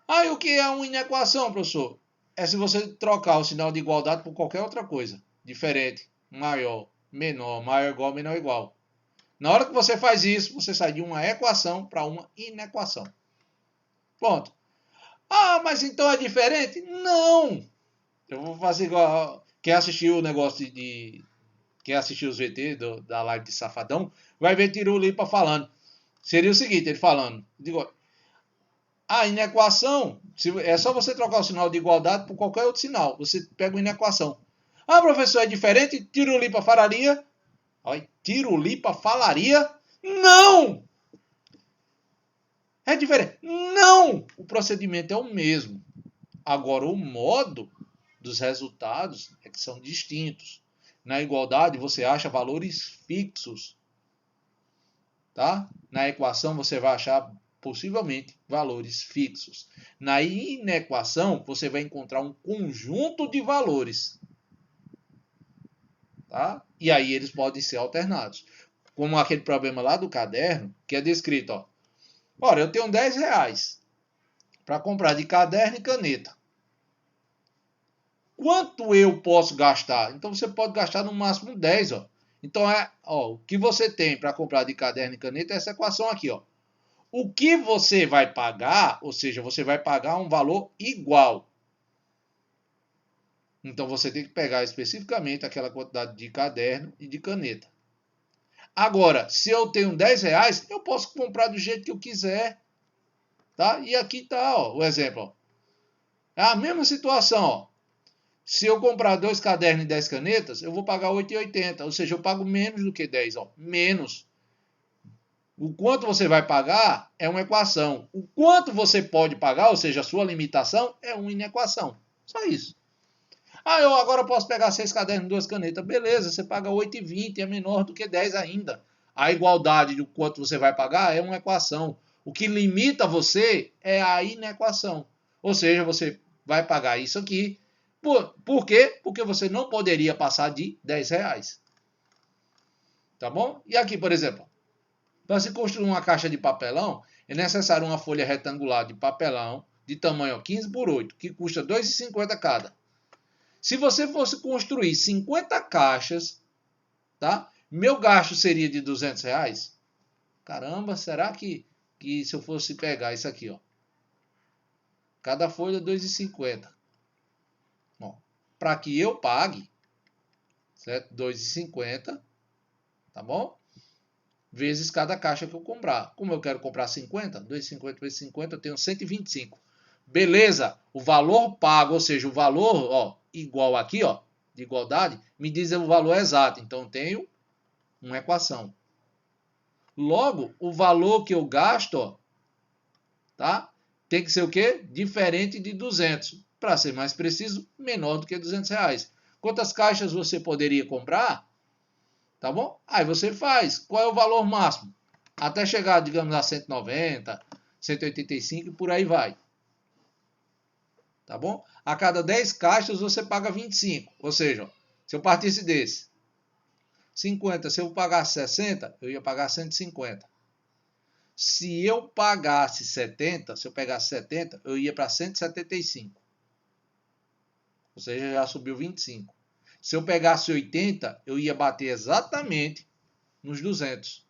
E o que é uma inequação, professor? É se você trocar o sinal de igualdade por qualquer outra coisa. Diferente, maior, menor, maior igual, menor igual. Na hora que você faz isso, você sai de uma equação para uma inequação. Ponto. Mas então é diferente? Não! Eu vou fazer igual... Quem assistiu o negócio quem assistiu os VT da live de Safadão, vai ver Tirulipa falando. Seria o seguinte, ele falando. Digo, inequação, é só você trocar o sinal de igualdade por qualquer outro sinal. Você pega uma inequação. Professor, é diferente? Tirulipa falaria? Tirulipa falaria? Não! É diferente? Não! O procedimento é o mesmo. Agora, o modo dos resultados é que são distintos. Na igualdade, você acha valores fixos. Tá? Na equação, você vai achar possivelmente valores fixos. Na inequação, você vai encontrar um conjunto de valores. Tá? E aí eles podem ser alternados. Como aquele problema lá do caderno, que é descrito. Ora, eu tenho R$10 para comprar de caderno e caneta. Quanto eu posso gastar? Então você pode gastar no máximo 10. Então o que você tem para comprar de caderno e caneta é essa equação aqui. O que você vai pagar, ou seja, você vai pagar um valor igual. Então você tem que pegar especificamente aquela quantidade de caderno e de caneta. Agora, se eu tenho R$10, eu posso comprar do jeito que eu quiser. Tá? E aqui está o exemplo. Ó. É a mesma situação. Ó. Se eu comprar 2 cadernos e 10 canetas, eu vou pagar R$8,80. Ou seja, eu pago menos do que 10. Ó. Menos. O quanto você vai pagar é uma equação. O quanto você pode pagar, ou seja, a sua limitação, é uma inequação. Só isso. Ah, eu agora posso pegar 6 cadernos e 2 canetas. Beleza, você paga 8,20, é menor do que 10 ainda. A igualdade do quanto você vai pagar é uma equação. O que limita você é a inequação. Ou seja, você vai pagar isso aqui. Por quê? Porque você não poderia passar de R$10. Tá bom? E aqui, por exemplo, para se construir uma caixa de papelão, é necessário uma folha retangular de papelão de tamanho 15 por 8, que custa R$2,50 cada. Se você fosse construir 50 caixas, tá? Meu gasto seria de R$200? Caramba, será que se eu fosse pegar isso aqui, ó, cada folha R$2,50, para que eu pague, certo? R$2,50, tá bom? Vezes cada caixa que eu comprar. Como eu quero comprar 50, R$2,50 vezes 50, eu tenho 125. Beleza, o valor pago, ou seja, o valor, ó, igual aqui, ó, de igualdade, me diz o valor exato. Então, eu tenho uma equação. Logo, o valor que eu gasto, ó, tá? Tem que ser o quê? Diferente de 200. Para ser mais preciso, menor do que R$200. Quantas caixas você poderia comprar? Tá bom? Aí você faz. Qual é o valor máximo? Até chegar, digamos, a 190, 185 e por aí vai. Tá bom? A cada 10 caixas você paga 25. Ou seja, se eu partisse desse 50, se eu pagasse 60, eu ia pagar 150. Se eu pagasse 70, se eu pegasse 70, eu ia para 175. Ou seja, já subiu 25. Se eu pegasse 80, eu ia bater exatamente nos 200.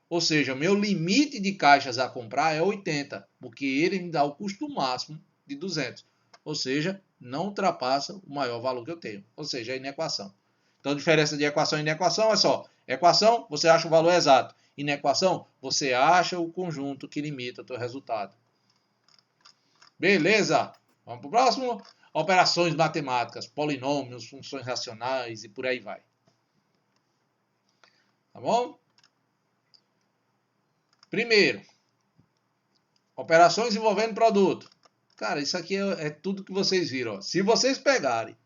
Ou seja, meu limite de caixas a comprar é 80, porque ele me dá o custo máximo de 200. Ou seja, não ultrapassa o maior valor que eu tenho. Ou seja, a inequação. Então, a diferença de equação e inequação é só: equação, você acha o valor exato. Inequação, você acha o conjunto que limita o teu resultado. Beleza? Vamos para o próximo? Operações matemáticas, polinômios, funções racionais e por aí vai. Tá bom? Primeiro, operações envolvendo produto. Cara, isso aqui é tudo que vocês viram. Ó. Se vocês pegarem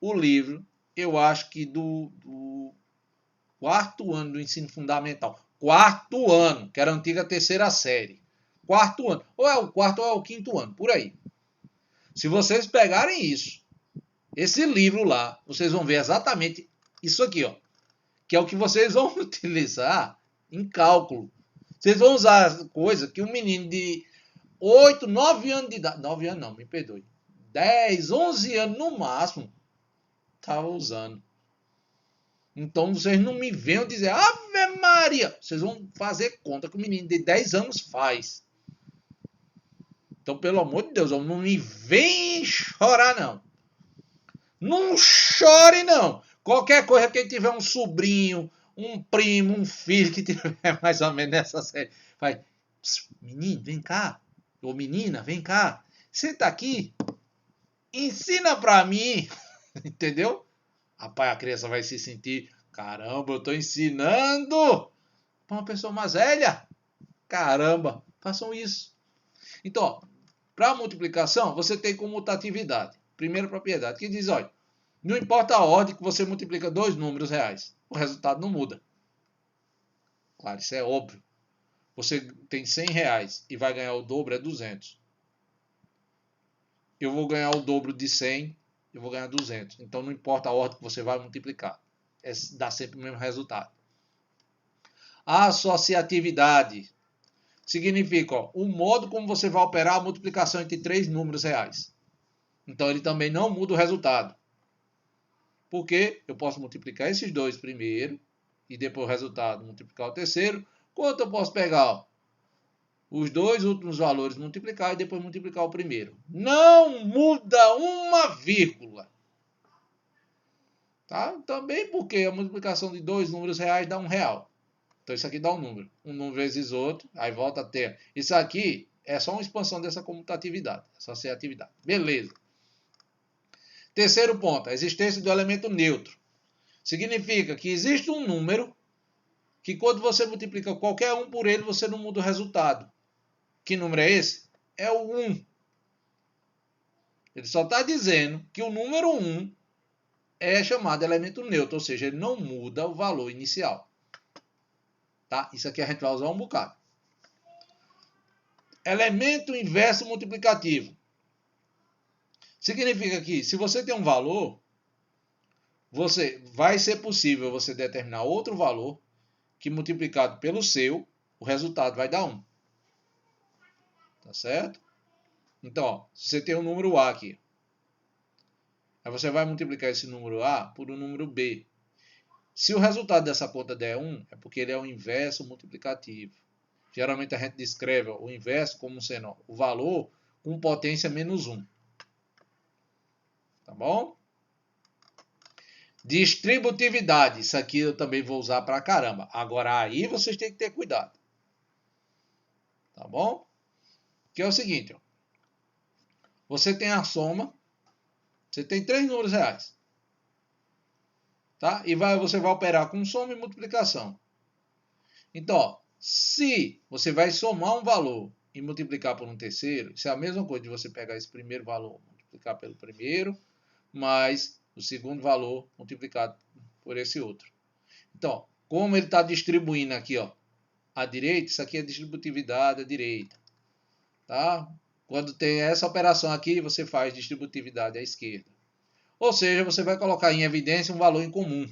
o livro, eu acho que do quarto ano do ensino fundamental. Quarto ano, que era a antiga terceira série. Quarto ano. Ou é o quarto ou é o quinto ano, por aí. Se vocês pegarem isso, esse livro lá, vocês vão ver exatamente isso aqui, ó. Que é o que vocês vão utilizar em cálculo. Vocês vão usar coisa que um menino de 8, 9 anos de idade. 9 anos não, me perdoe. 10, 11 anos no máximo. Estava usando. Então vocês não me venham dizer, Ave Maria! Vocês vão fazer conta que o menino de 10 anos faz. Então, pelo amor de Deus, não me vem chorar, não. Não chore, não. Qualquer coisa, quem tiver um sobrinho, um primo, um filho que tiver mais ou menos nessa série, vai, menino, vem cá. Ô menina, vem cá. Senta aqui. Ensina pra mim. Entendeu? Rapaz, a criança vai se sentir, caramba, eu tô ensinando pra uma pessoa mais velha. Caramba, façam isso. Então, para multiplicação, você tem comutatividade. Primeira propriedade, que diz, olha, não importa a ordem que você multiplica dois números reais, o resultado não muda. Claro, isso é óbvio. Você tem 100 reais e vai ganhar o dobro, é 200. Eu vou ganhar o dobro de 100, eu vou ganhar 200. Então, não importa a ordem que você vai multiplicar. Dá sempre o mesmo resultado. A associatividade significa o modo como você vai operar a multiplicação entre três números reais. Então, ele também não muda o resultado. Porque eu posso multiplicar esses dois primeiro e depois o resultado multiplicar o terceiro. Quanto eu posso pegar? Ó, os dois últimos valores multiplicar e depois multiplicar o primeiro. Não muda uma vírgula. Tá? Também porque a multiplicação de dois números reais dá R$1. Então isso aqui dá um número. Um número vezes outro, aí volta a ter. Isso aqui é só uma expansão dessa comutatividade, associatividade. Beleza. Terceiro ponto, a existência do elemento neutro. Significa que existe um número que quando você multiplica qualquer um por ele, você não muda o resultado. Que número é esse? É o 1. Ele só está dizendo que o número 1 é chamado elemento neutro, ou seja, ele não muda o valor inicial. Tá? Isso aqui a gente vai usar um bocado. Elemento inverso multiplicativo. Significa que se você tem um valor, vai ser possível você determinar outro valor que multiplicado pelo seu, o resultado vai dar 1. Tá certo? Então, ó, se você tem um número A aqui, aí você vai multiplicar esse número A por um número B. Se o resultado dessa conta der 1, é porque ele é o inverso multiplicativo. Geralmente a gente descreve o inverso como sendo o valor com potência menos 1. Tá bom? Distributividade. Isso aqui eu também vou usar pra caramba. Agora aí vocês têm que ter cuidado. Tá bom? Que é o seguinte. Ó. Você tem a soma. Você tem 3 números reais. Tá? E você vai operar com soma e multiplicação. Então, ó, se você vai somar um valor e multiplicar por um terceiro, isso é a mesma coisa de você pegar esse primeiro valor, multiplicar pelo primeiro, mais o segundo valor multiplicado por esse outro. Então, como ele está distribuindo aqui, ó, à direita, isso aqui é distributividade à direita. Tá? Quando tem essa operação aqui, você faz distributividade à esquerda. Ou seja, você vai colocar em evidência um valor em comum.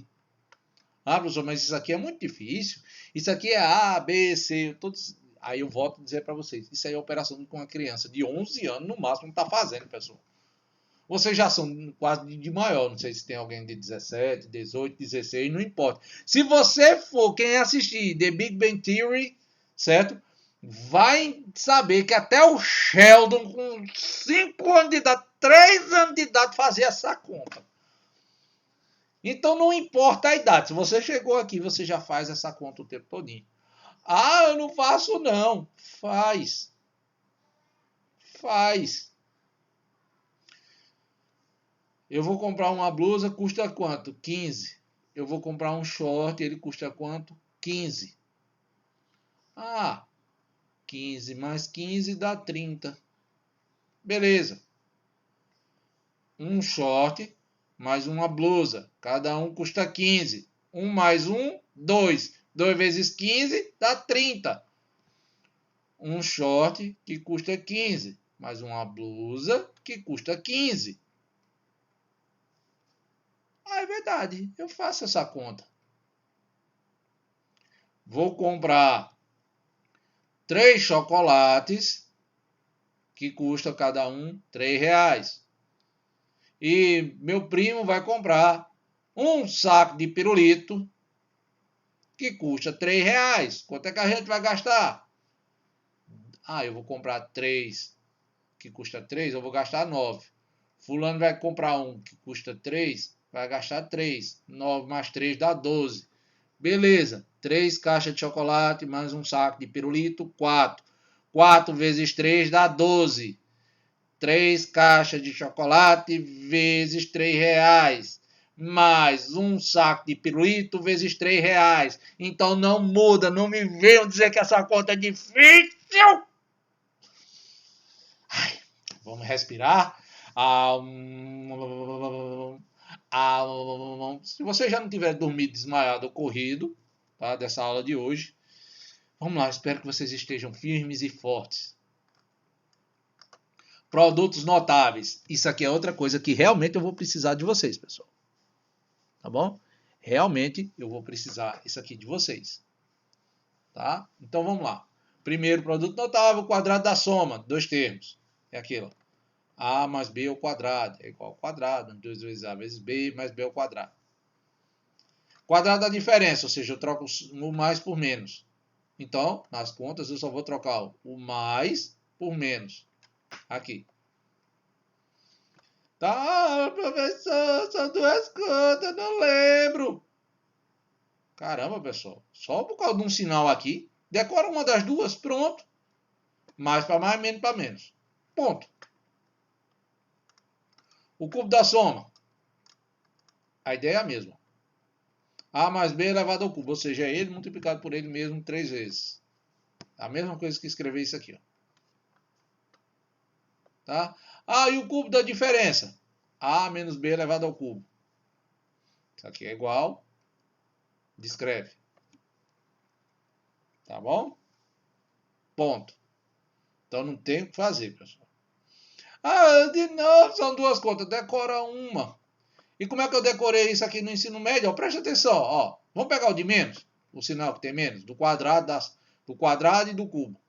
Ah, professor, mas isso aqui é muito difícil. Isso aqui é A, B, C. Todos... Aí eu volto a dizer para vocês. Isso aí é operação com uma criança de 11 anos no máximo está fazendo, pessoal. Vocês já são quase de maior. Não sei se tem alguém de 17, 18, 16, não importa. Se você for quem assistir The Big Bang Theory, certo? Vai saber que até o Sheldon, com 5 anos de idade, 3 anos de idade, fazia essa conta. Então não importa a idade. Se você chegou aqui, você já faz essa conta o tempo todinho. Ah, eu não faço não. Faz. Faz. Eu vou comprar uma blusa, custa quanto? 15. Eu vou comprar um short, ele custa quanto? 15. Ah, 15 mais 15 dá 30. Beleza. Um short mais uma blusa. Cada um custa 15. 1 mais 1, 2. 2 vezes 15 dá 30. Um short que custa 15. Mais uma blusa que custa 15. Ah, é verdade. Eu faço essa conta. Vou comprar 3 chocolates que custam cada um R$3. E meu primo vai comprar um saco de pirulito que custa R$3. Quanto é que a gente vai gastar? Ah, eu vou comprar 3 que custa 3, eu vou gastar 9. Fulano vai comprar um que custa 3, vai gastar 3. 9 mais 3 dá 12. Beleza. 3 caixas de chocolate mais um saco de pirulito, 4. 4 vezes 3 dá 12. 3 caixas de chocolate vezes R$3. Mais um saco de pirulito vezes R$3. Então não muda. Não me venham dizer que essa conta é difícil. Ai, vamos respirar. Se você já não tiver dormido, desmaiado ou corrido, tá, dessa aula de hoje, vamos lá, espero que vocês estejam firmes e fortes. Produtos notáveis. Isso aqui é outra coisa que realmente eu vou precisar de vocês, pessoal. Tá bom? Realmente eu vou precisar isso aqui de vocês. Tá? Então vamos lá. Primeiro, produto notável, quadrado da soma. 2 termos. É aquilo. A mais B ao quadrado é igual ao quadrado. 2 vezes A vezes B mais B ao quadrado. Quadrado da diferença, ou seja, eu troco o mais por menos. Então, nas contas, eu só vou trocar o mais por menos. Aqui. Tá, professor, são duas contas, não lembro. Caramba, pessoal. Só por causa de um sinal aqui. Decora uma das duas, pronto. Mais para mais, menos para menos. Ponto. O cubo da soma. A ideia é a mesma. A mais B elevado ao cubo. Ou seja, é ele multiplicado por ele mesmo 3 vezes. A mesma coisa que escrever isso aqui. Ó. Tá? E o cubo da diferença? A menos B elevado ao cubo. Isso aqui é igual. Descreve. Tá bom? Ponto. Então não tem o que fazer, pessoal. De novo, são duas contas. Decora uma. E como é que eu decorei isso aqui no ensino médio? Presta atenção. Ó. Vamos pegar o de menos. O sinal que tem menos. Do quadrado e do cubo.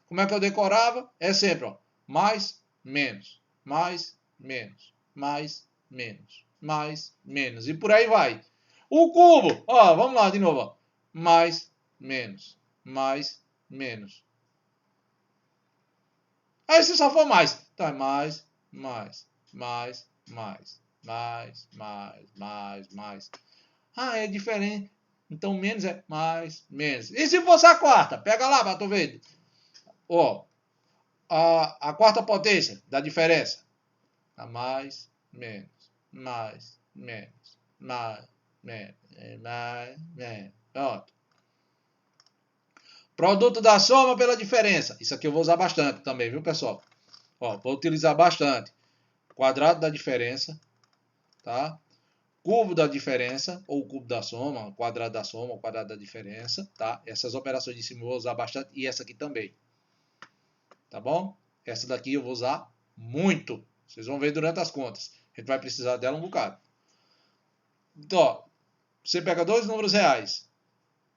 Como é que eu decorava? É sempre, ó. Mais, menos. Mais, menos. Mais, menos. Mais, menos. E por aí vai. O cubo. Ó, vamos lá de novo. Ó. Mais, menos. Mais, menos. Aí se só for mais. Então é mais, mais, mais, mais, mais, mais, mais, mais. É diferente. Então menos é mais, menos. E se fosse a quarta? Pega lá, pra tu ver. Ó, a quarta potência da diferença. Mais, menos, mais, menos, mais, menos, mais, menos. Pronto. Produto da soma pela diferença. Isso aqui eu vou usar bastante também, viu, pessoal? Ó, vou utilizar bastante. Quadrado da diferença, tá? Cubo da diferença, ou cubo da soma, quadrado da soma, ou quadrado da diferença, tá? Essas operações de cima eu vou usar bastante e essa aqui também. Tá bom? Essa daqui eu vou usar muito. Vocês vão ver durante as contas. A gente vai precisar dela um bocado. Então, ó, você pega dois números reais.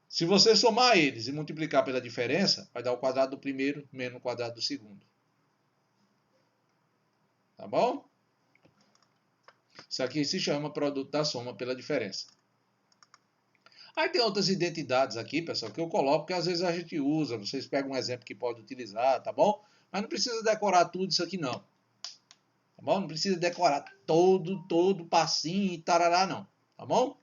Se você somar eles e multiplicar pela diferença, vai dar o quadrado do primeiro menos o quadrado do segundo. Tá bom? Isso aqui se chama produto da soma pela diferença. Aí tem outras identidades aqui, pessoal, que eu coloco, que às vezes a gente usa. Vocês pegam um exemplo que pode utilizar, tá bom? Mas não precisa decorar tudo isso aqui, não. Tá bom? Não precisa decorar todo passinho e tarará, não. Tá bom?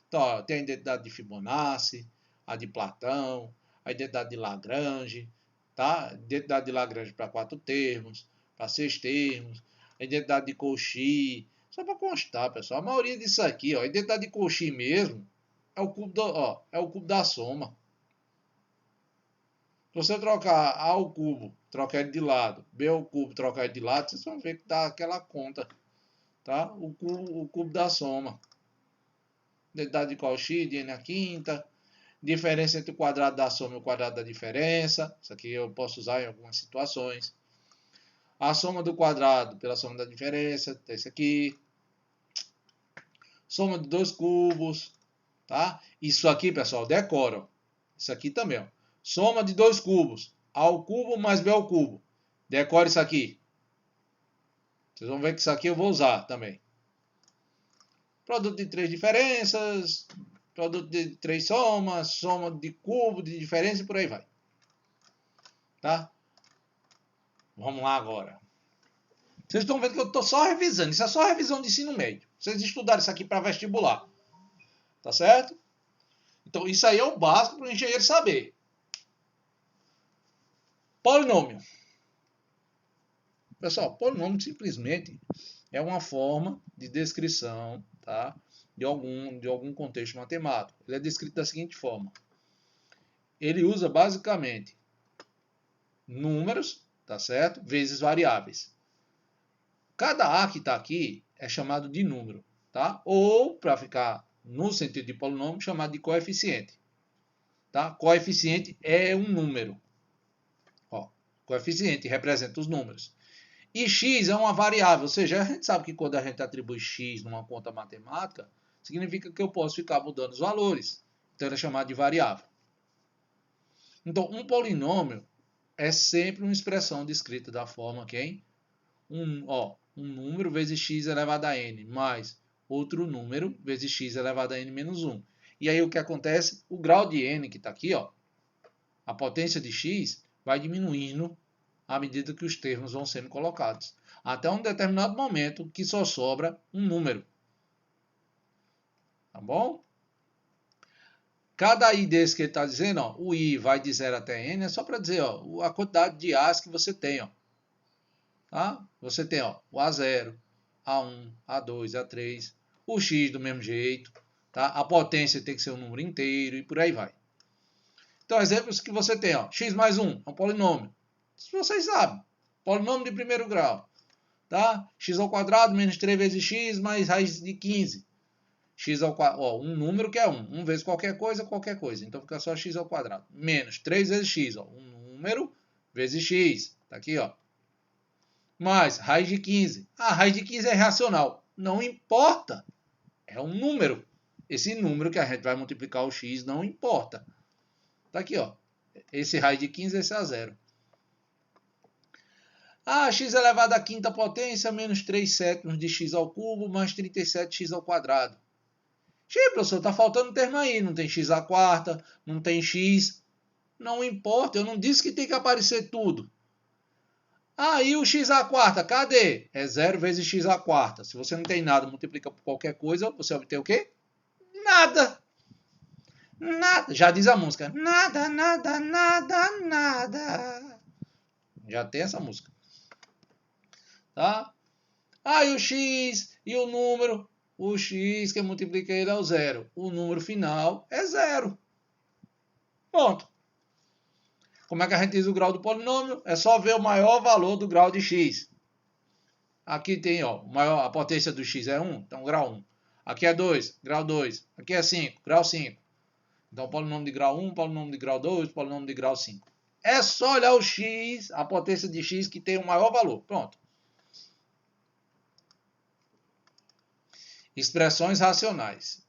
Então, ó, tem a identidade de Fibonacci, a de Platão, a identidade de Lagrange, tá? A identidade de Lagrange para 4 termos, para 6 termos, a identidade de Cauchy. Só para constar, pessoal, a maioria disso aqui, ó, a identidade de Cauchy mesmo, é o cubo da soma. Se você trocar A ao cubo, trocar ele de lado, B ao cubo, trocar ele de lado, vocês vão ver que dá aquela conta, tá? O cubo da soma. Identidade de Cauchy, de n à quinta. Diferença entre o quadrado da soma e o quadrado da diferença. Isso aqui eu posso usar em algumas situações. A soma do quadrado pela soma da diferença. Esse aqui. Soma de dois cubos. Tá? Isso aqui, pessoal, decora. Isso aqui também. Ó. Soma de dois cubos. A ao cubo mais B ao cubo. Decora isso aqui. Vocês vão ver que isso aqui eu vou usar também. Produto de três diferenças. Produto de três somas. Soma de cubo, de diferença e por aí vai. Tá? Vamos lá agora. Vocês estão vendo que eu estou só revisando. Isso é só revisão de ensino médio. Vocês estudaram isso aqui para vestibular. Tá certo? Então, isso aí é o básico para o engenheiro saber. Polinômio. Pessoal, polinômio simplesmente é uma forma de descrição, tá? de algum contexto matemático. Ele é descrito da seguinte forma. Ele usa basicamente números, tá certo? Vezes variáveis. Cada A que está aqui é chamado de número, tá? Ou, para ficar no sentido de polinômio, chamado de coeficiente. Tá? Coeficiente é um número. Ó, coeficiente representa os números. E x é uma variável, ou seja, a gente sabe que quando a gente atribui x numa conta matemática, significa que eu posso ficar mudando os valores. Então, ele é chamado de variável. Então, um polinômio é sempre uma expressão descrita da forma que um número vezes x elevado a n, mais outro número vezes x elevado a n menos 1. E aí o que acontece? O grau de n que está aqui, ó, A potência de x vai diminuindo à medida que os termos vão sendo colocados. Até um determinado momento que só sobra um número. Tá bom? Cada i desse que ele está dizendo, ó, o i vai de 0 até n, é só para dizer ó, a quantidade de a's que você tem. Ó. Tá? Você tem ó, o A0, A1, A2, A3, o x do mesmo jeito. Tá? A potência tem que ser um número inteiro e por aí vai. Então, exemplos que você tem. Ó, x mais 1 é um polinômio. Isso vocês sabem. Polinômio de primeiro grau. Tá? X ao quadrado menos 3 vezes x mais raiz de 15. X ao quadrado, ó, um número que é 1. 1 vezes qualquer coisa. Então fica só x ao quadrado. Menos 3 vezes x. Ó, um número vezes x. Tá aqui, ó. Mais raiz de 15. A raiz de 15 é racional. Não importa. É um número. Esse número que a gente vai multiplicar o x não importa. Tá aqui, ó. Esse raiz de 15, esse é a 0. X elevado à quinta potência menos 3 sétimos de x ao cubo mais 37x ao quadrado. Professor, tá faltando um termo aí. Não tem x à quarta, não tem x. Não importa, eu não disse que tem que aparecer tudo. E o x à quarta, cadê? É 0 vezes x à quarta. Se você não tem nada, multiplica por qualquer coisa, você obtém o quê? Nada. Nada. Já diz a música. Nada, nada, nada, nada. Já tem essa música. Tá? E o x e o número. O x que eu multipliquei ele é o 0. O número final é 0. Pronto. Como é que a gente diz o grau do polinômio? É só ver o maior valor do grau de x. Aqui tem, ó, a potência do x é 1, então grau 1. Aqui é 2, grau 2. Aqui é 5, grau 5. Então, polinômio de grau 1, polinômio de grau 2, polinômio de grau 5. É só olhar o x, a potência de x que tem o maior valor. Pronto. Expressões racionais.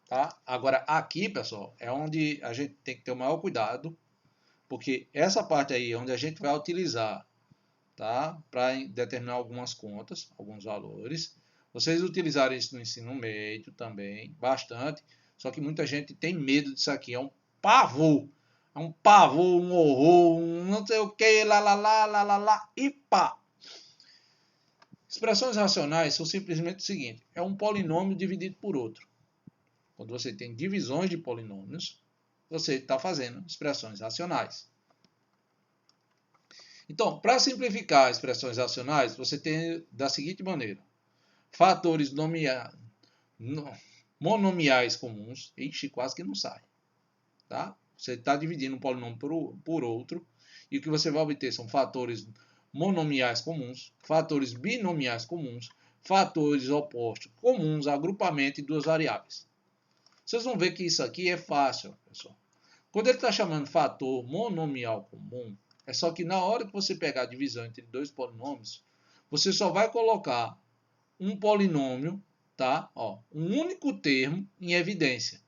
Tá? Agora, aqui, pessoal, é onde a gente tem que ter o maior cuidado, porque essa parte aí é onde a gente vai utilizar, tá? Para determinar algumas contas, alguns valores. Vocês utilizarem isso no ensino médio também, bastante. Só que muita gente tem medo disso aqui. É um pavor. É um pavor, um horror, um não sei o que, lá, e pá. Expressões racionais são simplesmente o seguinte. É um polinômio dividido por outro. Quando você tem divisões de polinômios, você está fazendo expressões racionais. Então, para simplificar expressões racionais, você tem da seguinte maneira. Fatores monomiais comuns. Ixi, quase que não sai. Tá? Você está dividindo um polinômio por outro. E o que você vai obter são fatores monomiais comuns, fatores binomiais comuns, fatores opostos comuns, agrupamento de duas variáveis. Vocês vão ver que isso aqui é fácil, pessoal. Quando ele está chamando fator monomial comum, é só que na hora que você pegar a divisão entre dois polinômios, você só vai colocar um polinômio, tá? Um único termo em evidência.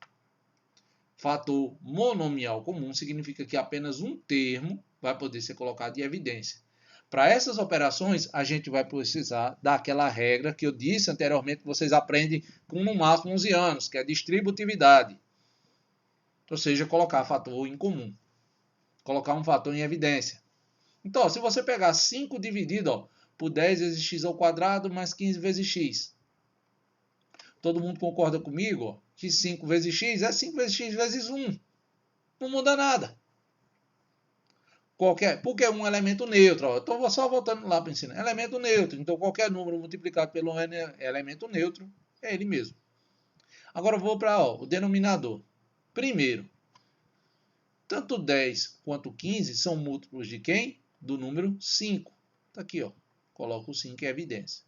Fator monomial comum significa que apenas um termo vai poder ser colocado em evidência. Para essas operações, a gente vai precisar daquela regra que eu disse anteriormente, que vocês aprendem com no máximo 11 anos, que é a distributividade. Ou seja, colocar fator em comum. Colocar um fator em evidência. Então, se você pegar 5 dividido por 10 vezes x ao quadrado mais 15 vezes x. Todo mundo concorda comigo? Que 5 vezes x é 5 vezes x vezes 1. Não muda nada. Porque é um elemento neutro. Estou só voltando lá para ensinar. Elemento neutro. Então, qualquer número multiplicado pelo elemento neutro é ele mesmo. Agora, eu vou para o denominador. Primeiro, tanto 10 quanto 15 são múltiplos de quem? Do número 5. Está aqui, ó. Coloco o 5 em evidência.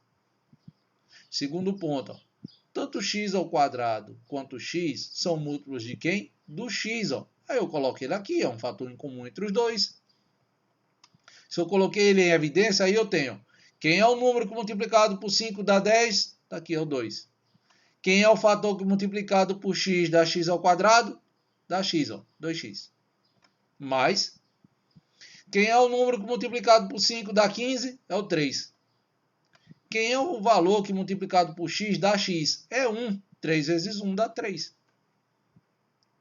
Segundo ponto, tanto x ao quadrado quanto x são múltiplos de quem? Do x. Aí eu coloquei ele aqui, é um fator em comum entre os dois. Se eu coloquei ele em evidência, aí eu tenho. Quem é o número que multiplicado por 5 dá 10? Está aqui, é o 2. Quem é o fator que multiplicado por x dá x ao quadrado? Dá x, 2x. Mais. Quem é o número que multiplicado por 5 dá 15? É o 3. Quem é o valor que multiplicado por x dá x? É 1. 3 vezes 1 dá 3.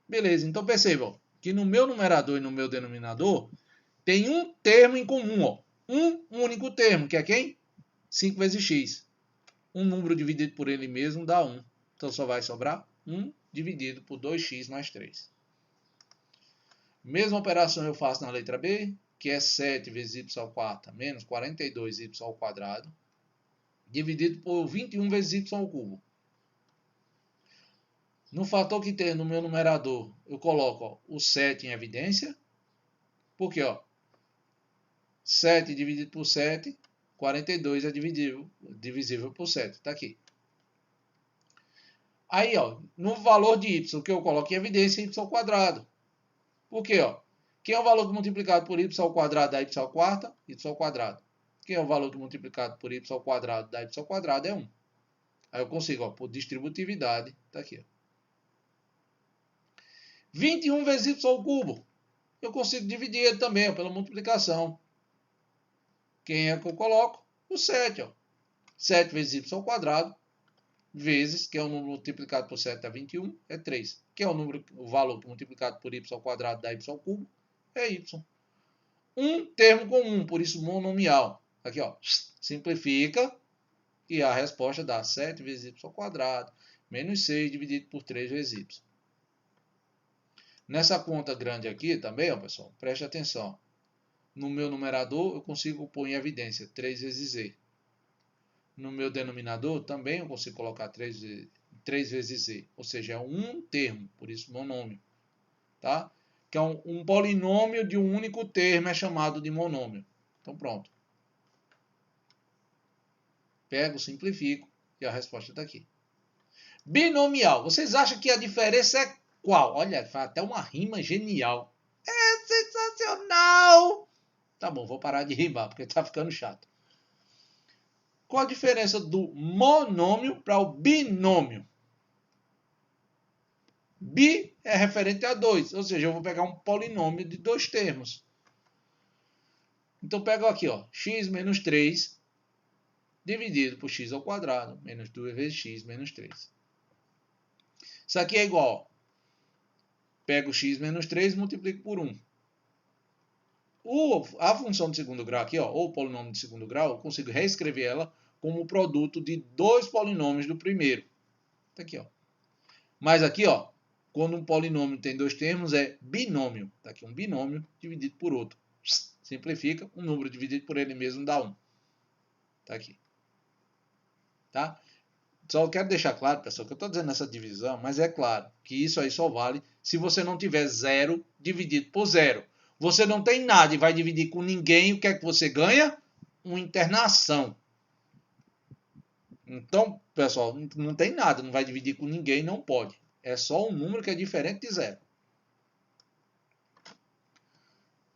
Beleza, então percebam. que no meu numerador e no meu denominador tem um termo em comum, ó. Um único termo, que é quem? 5 vezes x. Um número dividido por ele mesmo dá 1. Então só vai sobrar 1 dividido por 2x mais 3. Mesma operação eu faço na letra B, que é 7 vezes y ao quarto menos 42y ao quadrado, dividido por 21 vezes y ao cubo. No fator que tem no meu numerador, eu coloco ó, o 7 em evidência. Por quê? Ó? 7 dividido por 7, 42 é divisível por 7. Está aqui. Aí, ó, no valor de y que eu coloco em evidência, y ao quadrado. Por quê? Ó? Quem é o valor que multiplicado por y ao quadrado dá y ao quarto? Y ao quadrado. Quem é o valor que multiplicado por y ao quadrado dá y ao quadrado? É 1. Aí eu consigo, ó, por distributividade, está aqui. Ó. 21 vezes y ao cubo. Eu consigo dividir ele também ó, pela multiplicação. Quem é que eu coloco? O 7. Ó. 7 vezes y ao quadrado, vezes, que é o número multiplicado por 7 dá 21, é 3. Que é o valor multiplicado por y ao quadrado dá y ao cubo, é y. Um termo comum, por isso monomial. Aqui, ó, simplifica e a resposta dá 7 vezes y ao quadrado, menos 6 dividido por 3 vezes y. Nessa conta grande aqui também, ó, pessoal, preste atenção. No meu numerador, eu consigo pôr em evidência 3 vezes z. No meu denominador, também eu consigo colocar 3 vezes z. Ou seja, é um termo, por isso monômio. Tá? Que é um polinômio de um único termo, é chamado de monômio. Então, pronto. Pego, simplifico e a resposta está aqui. Binomial. Vocês acham que a diferença é qual? Olha, faz até uma rima genial. É sensacional! Tá bom, vou parar de rimar, porque tá ficando chato. Qual a diferença do monômio para o binômio? Bi é referente a 2, ou seja, eu vou pegar um polinômio de 2 termos. Então, pego aqui, ó, x menos 3 dividido por x ao quadrado, menos 2 vezes x menos 3. Isso aqui é igual, ó, pego x menos 3 e multiplico por 1. A função de segundo grau aqui, ó, ou o polinômio de segundo grau, eu consigo reescrever ela como o produto de 2 polinômios do primeiro. Tá aqui, ó. Mas aqui, ó, quando um polinômio tem 2 termos, é binômio. Tá aqui um binômio dividido por outro. Simplifica, um número dividido por ele mesmo dá 1. Tá aqui. Tá? Só quero deixar claro, pessoal, que eu estou dizendo essa divisão, mas é claro que isso aí só vale se você não tiver 0 dividido por 0. Você não tem nada e vai dividir com ninguém, o que é que você ganha? Uma internação. Então, pessoal, não tem nada, não vai dividir com ninguém, não pode. É só um número que é diferente de 0.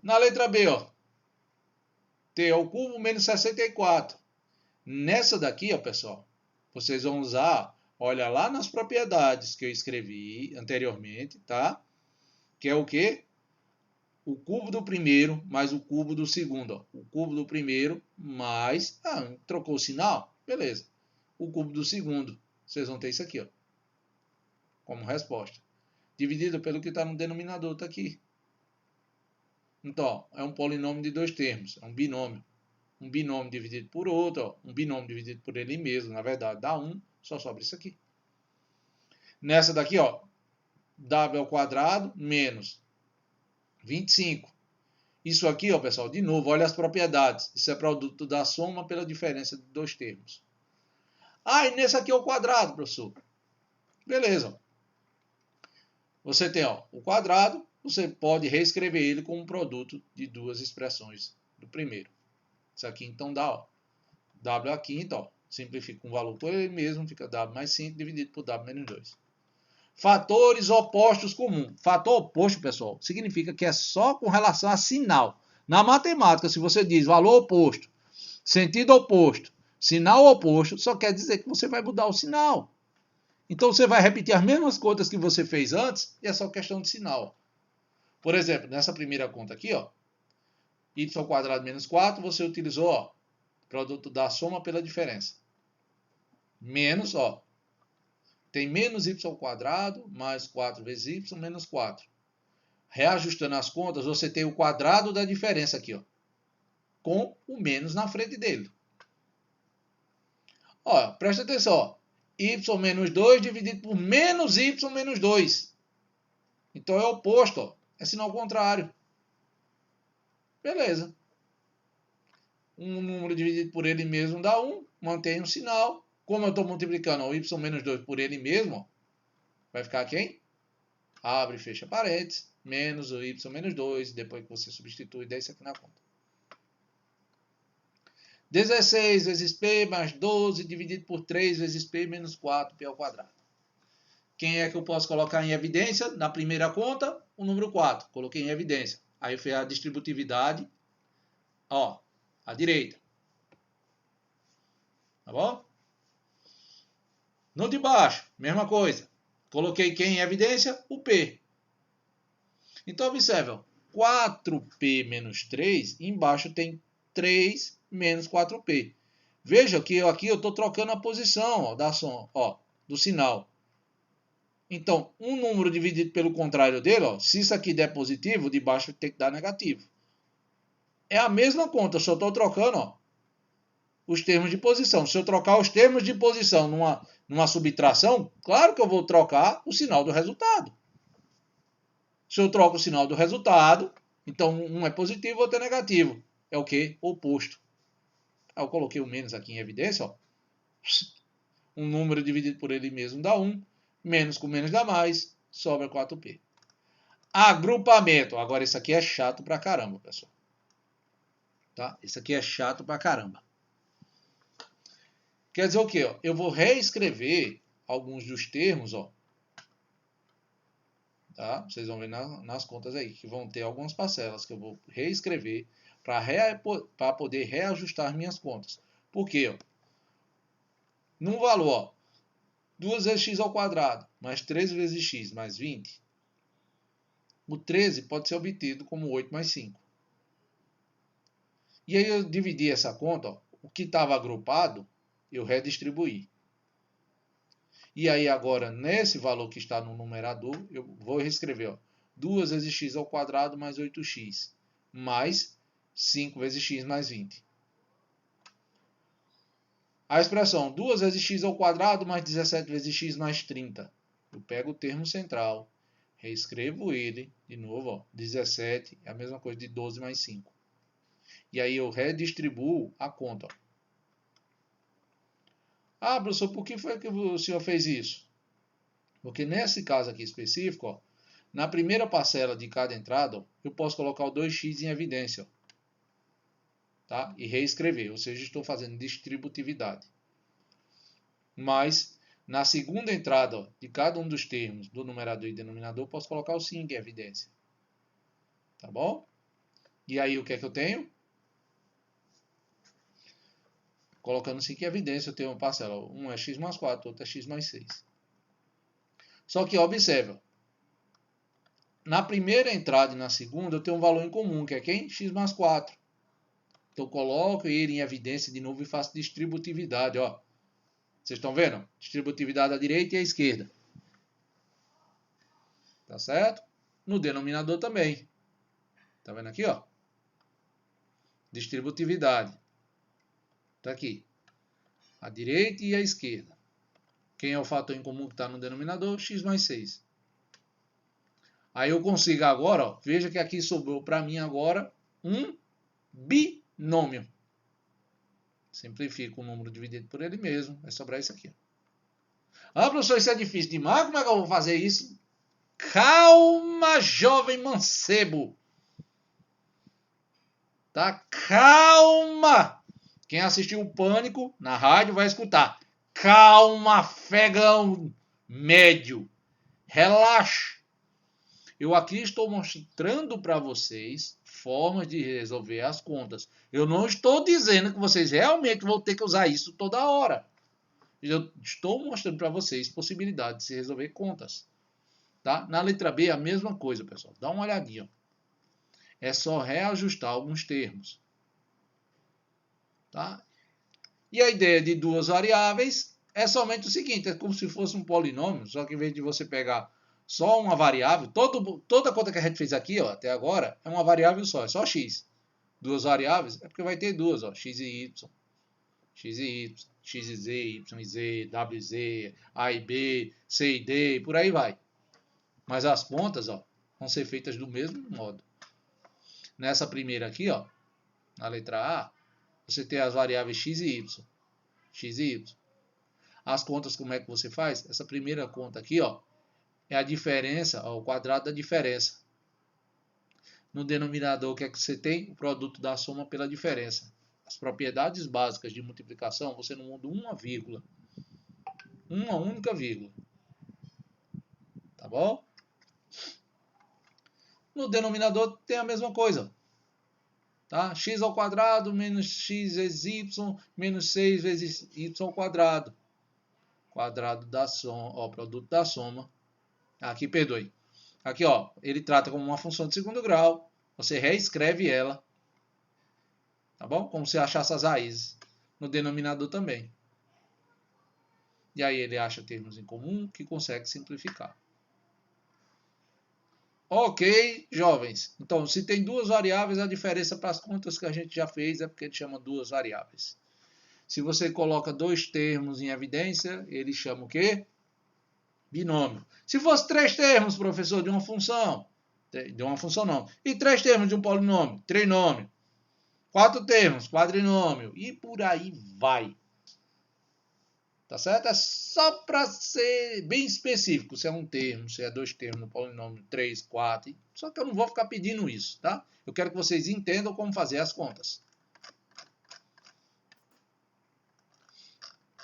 Na letra B, ó, t ao cubo menos 64. Nessa daqui, ó, pessoal, vocês vão usar, olha lá nas propriedades que eu escrevi anteriormente, tá? Que é o quê? O cubo do primeiro mais o cubo do segundo. Ó. O cubo do primeiro mais... trocou o sinal? Beleza. O cubo do segundo. Vocês vão ter isso aqui, ó, como resposta. Dividido pelo que está no denominador, está aqui. Então, ó, é um polinômio de 2 termos. É um binômio. Um binômio dividido por outro. Ó, um binômio dividido por ele mesmo. Na verdade, dá 1. Só sobra isso aqui. Nessa daqui, ó, w ao quadrado menos 25. Isso aqui, ó, pessoal, de novo, olha as propriedades. Isso é produto da soma pela diferença de 2 termos. E nesse aqui é o quadrado, professor. Beleza. Você tem ó, o quadrado, você pode reescrever ele como um produto de 2 expressões do primeiro. Isso aqui, então, dá ó, w aqui, então, simplifica um valor por ele mesmo, fica w mais 5 dividido por w menos 2. Fatores opostos comuns. Fator oposto, pessoal, significa que é só com relação a sinal. Na matemática, se você diz valor oposto, sentido oposto, sinal oposto, só quer dizer que você vai mudar o sinal. Então, você vai repetir as mesmas contas que você fez antes e é só questão de sinal. Por exemplo, nessa primeira conta aqui, ó, y ao quadrado menos 4, você utilizou ó, produto da soma pela diferença. Menos, ó, tem menos y ao quadrado mais 4 vezes y menos 4. reajustando as contas, você tem o quadrado da diferença aqui, ó, com o menos na frente dele. Ó, presta atenção, ó. Y menos 2 dividido por menos Y menos 2. Então é o oposto, ó. É sinal contrário. Beleza. Um número dividido por ele mesmo dá 1, mantém o sinal. Como eu estou multiplicando o Y menos 2 por ele mesmo, ó, vai ficar quem? Abre e fecha parênteses, menos o Y menos 2, depois que você substitui, deixa aqui na conta. 16 vezes P mais 12 dividido por 3 vezes P menos 4P ao quadrado. Quem é que eu posso colocar em evidência? Na primeira conta, o número 4. Coloquei em evidência. Aí eu fiz a distributividade, ó, à direita. Tá bom? No de baixo, mesma coisa. Coloquei quem em evidência? O P. Então, observe, ó, 4P menos 3, embaixo tem 3 menos 4P. Veja que aqui eu estou trocando a posição, ó, da som, ó, do sinal. Então, um número dividido pelo contrário dele, ó, se isso aqui der positivo, de baixo tem que dar negativo. É a mesma conta, só estou trocando, ó, os termos de posição. Se eu trocar os termos de posição numa subtração, claro que eu vou trocar o sinal do resultado. Se eu troco o sinal do resultado, então um é positivo, outro é negativo. É o que? Oposto. Aí eu coloquei o menos aqui em evidência, ó. Um número dividido por ele mesmo dá 1. Menos com menos dá mais, sobra 4P. Agrupamento. Agora, isso aqui é chato pra caramba, pessoal. Tá? Isso aqui é chato pra caramba. Quer dizer o quê? Ó? Eu vou reescrever alguns dos termos, ó. Tá? Vocês vão ver nas contas aí, que vão ter algumas parcelas que eu vou reescrever para poder reajustar minhas contas. Por quê? Ó? Num valor, ó, 2 vezes x ao quadrado, mais 3 vezes x mais 20, o 13 pode ser obtido como 8 mais 5. E aí eu dividi essa conta, ó, o que estava agrupado, eu redistribuí. E aí agora, nesse valor que está no numerador, eu vou reescrever, ó, 2 vezes x ao quadrado mais 8x, mais 5 vezes x mais 20. A expressão 2 vezes x ao quadrado mais 17 vezes x mais 30. Eu pego o termo central, reescrevo ele, de novo, ó, 17 é a mesma coisa de 12 mais 5. E aí eu redistribuo a conta. Ó. Ah, professor, por que foi que o senhor fez isso? Porque nesse caso aqui específico, ó, na primeira parcela de cada entrada, ó, eu posso colocar o 2x em evidência. Ó. Tá? E reescrever, ou seja, estou fazendo distributividade. Mas, na segunda entrada, ó, de cada um dos termos do numerador e denominador, posso colocar o 5 em evidência. Tá bom? E aí, o que é que eu tenho? Colocando 5 em evidência, eu tenho uma parcela. Ó, um é x mais 4, outro é x mais 6. Só que, observa. Na primeira entrada e na segunda, eu tenho um valor em comum, que é quem? X mais 4. Então, coloco ele em evidência de novo e faço distributividade. Ó. Vocês estão vendo? Distributividade à direita e à esquerda. Tá certo? No denominador também. Tá vendo aqui, ó? Distributividade. Tá aqui. À direita e à esquerda. Quem é o fator em comum que está no denominador? X mais 6. Aí eu consigo agora, ó, veja que aqui sobrou para mim agora um binômio. Simplifico o número dividido por ele mesmo. Vai sobrar isso aqui. Ah, professor, isso é difícil demais. Como é que eu vou fazer isso? Calma, jovem mancebo. Tá? Calma. Quem assistiu o Pânico na rádio vai escutar. Calma, fegão médio. Relaxa. Eu aqui estou mostrando para vocês formas de resolver as contas. Eu não estou dizendo que vocês realmente vão ter que usar isso toda hora. Eu estou mostrando para vocês possibilidades de se resolver contas. Tá? Na letra B, a mesma coisa, pessoal. Dá uma olhadinha. É só reajustar alguns termos. Tá? E a ideia de duas variáveis é somente o seguinte. É como se fosse um polinômio. Só que em vez de você pegar só uma variável, toda conta que a gente fez aqui, ó, até agora, é uma variável só, é só x. Duas variáveis, é porque vai ter duas, ó, x e y, x e y, x e z, y e z, w e z, a e b, c e d, e por aí vai. Mas as contas, ó, vão ser feitas do mesmo modo. Nessa primeira aqui, ó, na letra A, você tem as variáveis x e y. X e y. As contas, como é que você faz? Essa primeira conta aqui, ó, é a diferença, ó, o quadrado da diferença. No denominador, o que é que você tem? O produto da soma pela diferença. As propriedades básicas de multiplicação, você não muda uma vírgula. Uma única vírgula. Tá bom? No denominador tem a mesma coisa. Tá? X ao quadrado menos x vezes y menos 6 vezes y ao quadrado. Quadrado da soma, ó, produto da soma. Aqui, perdoe. Aqui, ó, ele trata como uma função de segundo grau. Você reescreve ela. Tá bom? Como se achasse as raízes. No denominador também. E aí ele acha termos em comum que consegue simplificar. Ok, jovens. Então, se tem duas variáveis, a diferença para as contas que a gente já fez é porque ele chama duas variáveis. Se você coloca dois termos em evidência, ele chama o quê? Binômio. Se fosse três termos, professor, de uma função não. E três termos de um polinômio, trinômio. Quatro termos, quadrinômio. E por aí vai. Tá certo? É só para ser bem específico. Se é um termo, se é dois termos no polinômio, 3, 4. Só que eu não vou ficar pedindo isso, tá? Eu quero que vocês entendam como fazer as contas.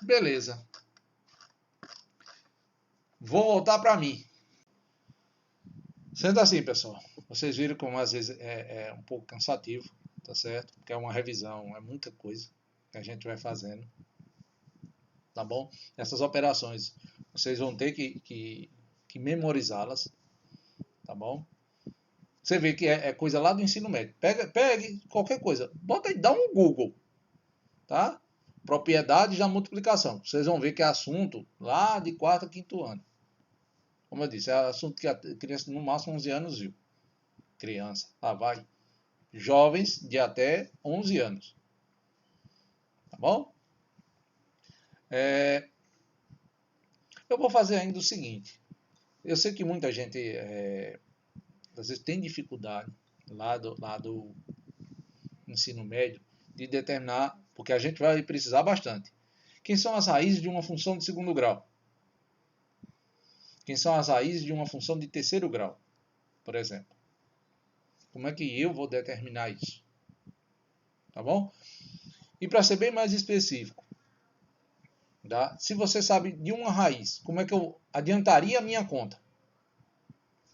Beleza. Vou voltar para mim. Sendo assim, pessoal. Vocês viram como às vezes é um pouco cansativo, tá certo? Porque é uma revisão, é muita coisa que a gente vai fazendo. Tá bom? Essas operações, vocês vão ter que memorizá-las. Tá bom? Você vê que é coisa lá do ensino médio. Pegue qualquer coisa. Bota aí, dá um Google. Tá? Propriedades da multiplicação. Vocês vão ver que é assunto lá de quarto a quinto ano. Como eu disse, é assunto que a criança no máximo 11 anos viu. Criança. Lá vai. Jovens de até 11 anos. Tá bom? Eu vou fazer ainda o seguinte. Eu sei que muita gente às vezes tem dificuldade lá do ensino médio de determinar, porque a gente vai precisar bastante. Quem são as raízes de uma função de segundo grau? Quem são as raízes de uma função de terceiro grau, por exemplo? Como é que eu vou determinar isso? Tá bom? E para ser bem mais específico, tá? Se você sabe de uma raiz, como é que eu adiantaria a minha conta?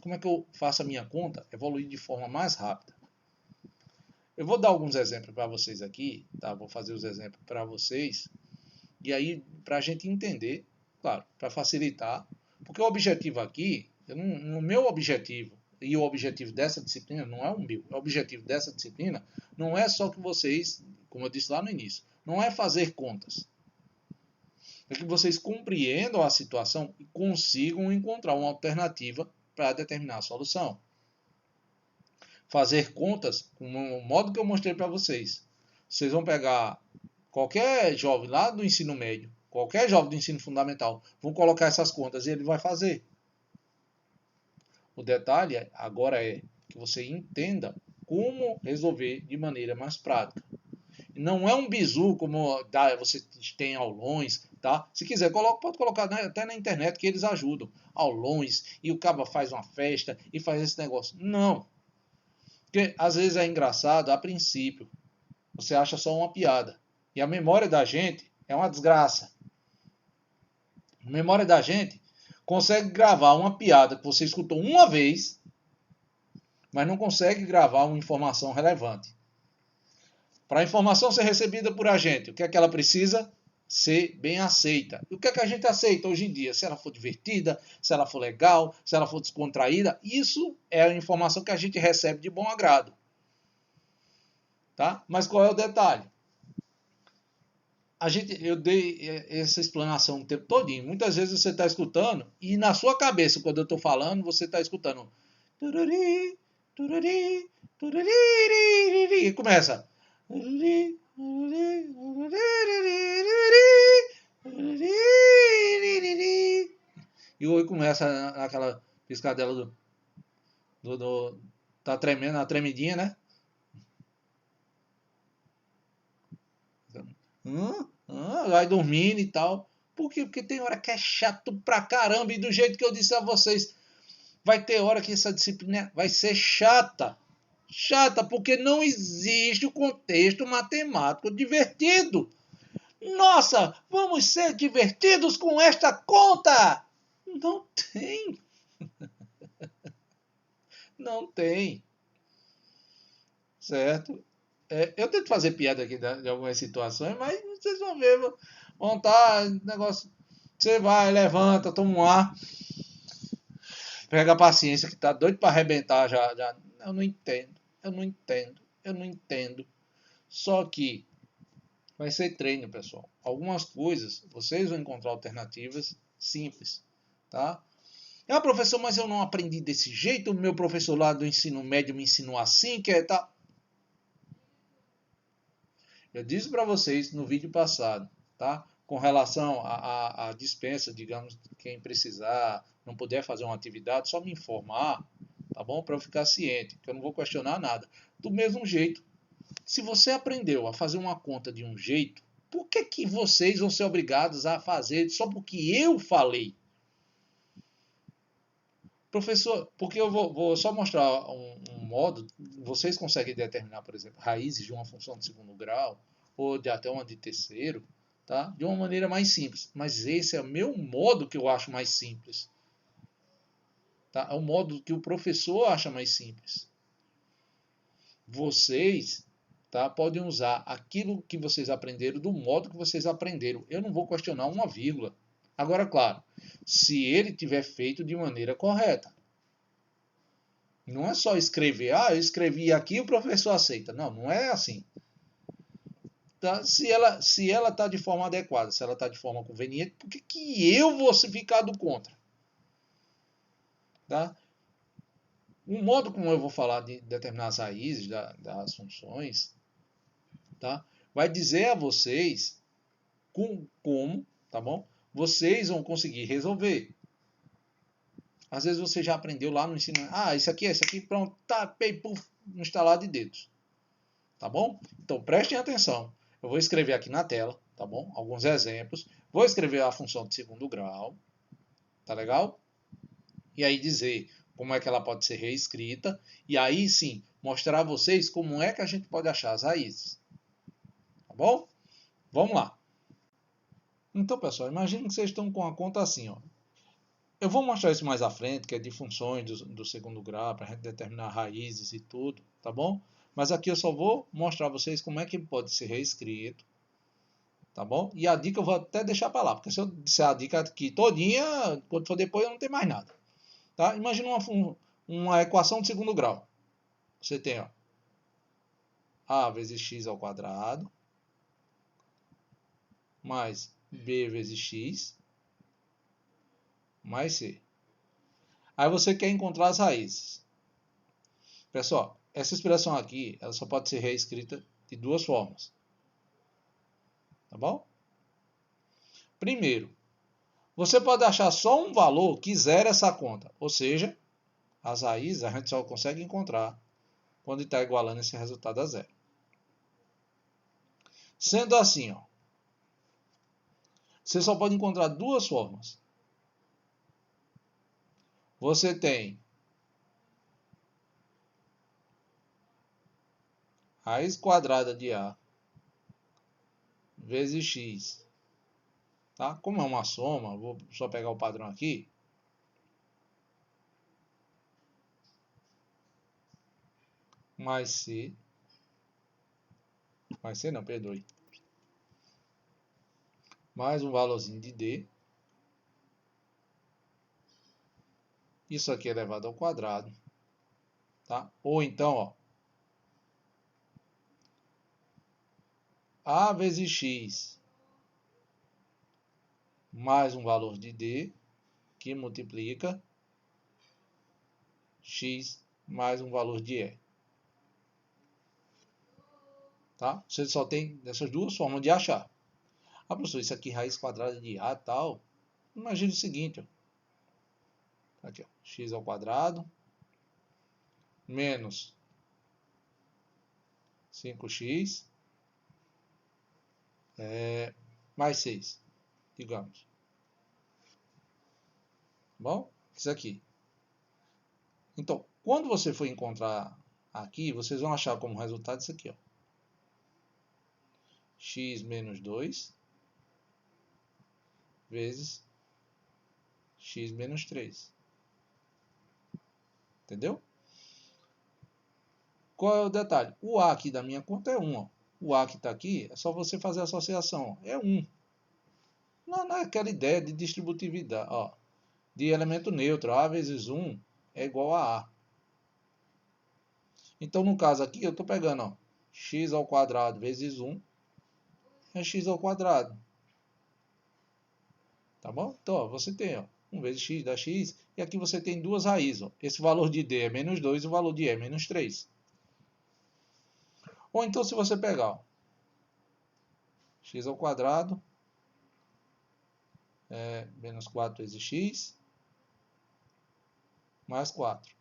Como é que eu faço a minha conta evoluir de forma mais rápida? Eu vou dar alguns exemplos para vocês aqui, tá? Vou fazer os exemplos para vocês. E aí, para a gente entender, claro, para facilitar, porque o objetivo aqui, o meu objetivo e o objetivo dessa disciplina não é o meu. O objetivo dessa disciplina não é só que vocês, como eu disse lá no início, não é fazer contas. É que vocês compreendam a situação e consigam encontrar uma alternativa para determinar a solução. Fazer contas, com o modo que eu mostrei para vocês. Vocês vão pegar qualquer jovem lá do ensino médio, qualquer jovem do ensino fundamental, vão colocar essas contas e ele vai fazer. O detalhe agora é que você entenda como resolver de maneira mais prática. Não é um bizu como você tem aulões, tá? Se quiser, pode colocar até na internet que eles ajudam. Aulões, e o cabo faz uma festa e faz esse negócio. Não. Porque às vezes é engraçado a princípio. Você acha só uma piada. E a memória da gente é uma desgraça. A memória da gente consegue gravar uma piada que você escutou uma vez, mas não consegue gravar uma informação relevante. Para a informação ser recebida por a gente, o que é que ela precisa? Ser bem aceita. E o que é que a gente aceita hoje em dia? Se ela for divertida, se ela for legal, se ela for descontraída, isso é a informação que a gente recebe de bom agrado. Tá? Mas qual é o detalhe? eu dei essa explanação o tempo todinho. Muitas vezes você está escutando e na sua cabeça, quando eu estou falando, você está escutando. Tururi, tururi, tururi, e começa. E o oi começa naquela piscadela tá tremendo, a tremidinha, né? Vai dormindo e tal. Por quê? Porque tem hora que é chato pra caramba. E do jeito que eu disse a vocês, vai ter hora que essa disciplina vai ser chata. Chata, porque não existe o contexto matemático divertido. Nossa, vamos ser divertidos com esta conta! Não tem. Não tem. Certo? Eu tento fazer piada aqui de algumas situações, mas vocês vão ver. Vão estar, negócio. Você vai, levanta, toma um ar, pega a paciência que tá doido para arrebentar já. Eu não entendo, eu não entendo, eu não entendo. Só que vai ser treino, pessoal. Algumas coisas vocês vão encontrar alternativas simples, tá? Professor, mas eu não aprendi desse jeito. O meu professor lá do ensino médio me ensinou assim, que é tá. Eu disse para vocês no vídeo passado, tá? Com relação à dispensa, digamos, quem precisar, não puder fazer uma atividade, só me informar, tá bom? Para eu ficar ciente, que eu não vou questionar nada. Do mesmo jeito, se você aprendeu a fazer uma conta de um jeito, por que vocês vão ser obrigados a fazer só porque eu falei? Professor, porque eu vou só mostrar um modo, vocês conseguem determinar, por exemplo, raízes de uma função de segundo grau, ou de até uma de terceiro, tá? De uma maneira mais simples. Mas esse é o meu modo que eu acho mais simples. Tá? É o modo que o professor acha mais simples. Vocês, tá, podem usar aquilo que vocês aprenderam do modo que vocês aprenderam. Eu não vou questionar uma vírgula. Agora, claro, se ele tiver feito de maneira correta. Não é só escrever, eu escrevi aqui e o professor aceita. Não, não é assim. Tá? Se ela está de forma adequada, se ela está de forma conveniente, por que eu vou ficar do contra? Tá? Um modo como eu vou falar de determinadas raízes das funções, tá? Vai dizer a vocês como, tá bom? Vocês vão conseguir resolver. Às vezes você já aprendeu lá no ensino, isso aqui, pronto, tá, puf, no instalar de dedos. Tá bom? Então prestem atenção. Eu vou escrever aqui na tela, tá bom? Alguns exemplos. Vou escrever a função de segundo grau, tá legal? E aí dizer como é que ela pode ser reescrita. E aí sim, mostrar a vocês como é que a gente pode achar as raízes. Tá bom? Vamos lá. Então, pessoal, imagine que vocês estão com a conta assim, ó. Eu vou mostrar isso mais à frente, que é de funções do segundo grau, para a gente determinar raízes e tudo, tá bom? Mas aqui eu só vou mostrar a vocês como é que pode ser reescrito, tá bom? E a dica eu vou até deixar para lá, porque se eu disser a dica aqui todinha, quando for depois eu não tenho mais nada. Tá? Imagina uma equação de segundo grau. Você tem ó, a vezes x ao quadrado, mais b vezes x, mais c. Aí você quer encontrar as raízes. Pessoal, essa expressão aqui ela só pode ser reescrita de duas formas. Tá bom? Primeiro, você pode achar só um valor que zera essa conta. Ou seja, as raízes a gente só consegue encontrar quando está igualando esse resultado a zero. Sendo assim, ó, você só pode encontrar duas formas. Você tem raiz quadrada de A vezes x. Tá? Como é uma soma, vou só pegar o padrão aqui. Mais C. Mais C não, perdoe. Mais um valorzinho de D. Isso aqui é elevado ao quadrado. Tá? Ou então, ó, A vezes x mais um valor de D, que multiplica x mais um valor de E. Tá? Você só tem essas duas formas de achar. Ah, professor, isso aqui raiz quadrada de A e tal. Imagina o seguinte, ó. Aqui, ó, x ao quadrado menos 5x mais 6, digamos. Bom, isso aqui. Então, quando você for encontrar aqui, vocês vão achar como resultado isso aqui, ó. X menos 2 vezes x menos 3. Entendeu? Qual é o detalhe? O A aqui da minha conta é 1. Ó. O A que está aqui, é só você fazer a associação. É 1. Não é aquela ideia de distributividade. Ó, de elemento neutro. A vezes 1 é igual a A. Então, no caso aqui, eu estou pegando ó, x ao quadrado vezes 1 é x ao quadrado. Tá bom? Então, ó, você tem ó, 1 vezes x dá x. E aqui você tem duas raízes. Ó. Esse valor de D é menos 2 e o valor de E é menos 3. Ou então, se você pegar ó, x ao quadrado é menos 4 vezes x mais 4.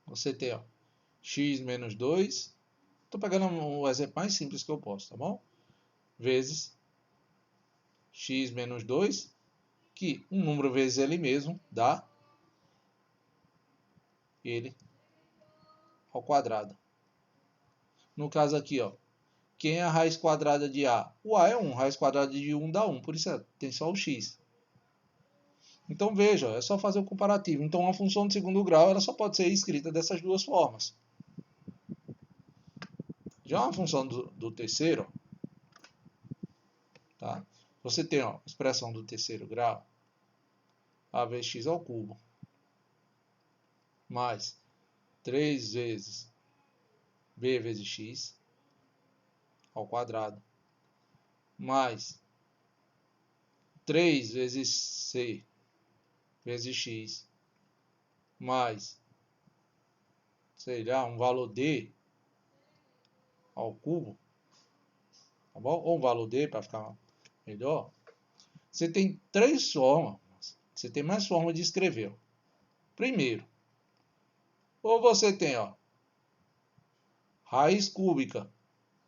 Você tem ó, x menos 2. Estou pegando o exemplo mais simples que eu posso, tá bom? Vezes x menos 2, que um número vezes ele mesmo dá ele ao quadrado. No caso aqui, ó, quem é a raiz quadrada de A? O A é 1, raiz quadrada de 1 dá 1, por isso tem só o x. Então veja, é só fazer o comparativo. Então uma função de segundo grau ela só pode ser escrita dessas duas formas. Já uma função do terceiro, tá? Você tem ó, a expressão do terceiro grau, a vezes x ao cubo, mais 3 vezes b vezes x ao quadrado, mais 3 vezes c vezes x, mais, sei lá, um valor d ao cubo, tá bom? Ou um valor d para ficar melhor. Você tem três formas, você tem mais formas de escrever. Ó. Primeiro, ou você tem ó, raiz cúbica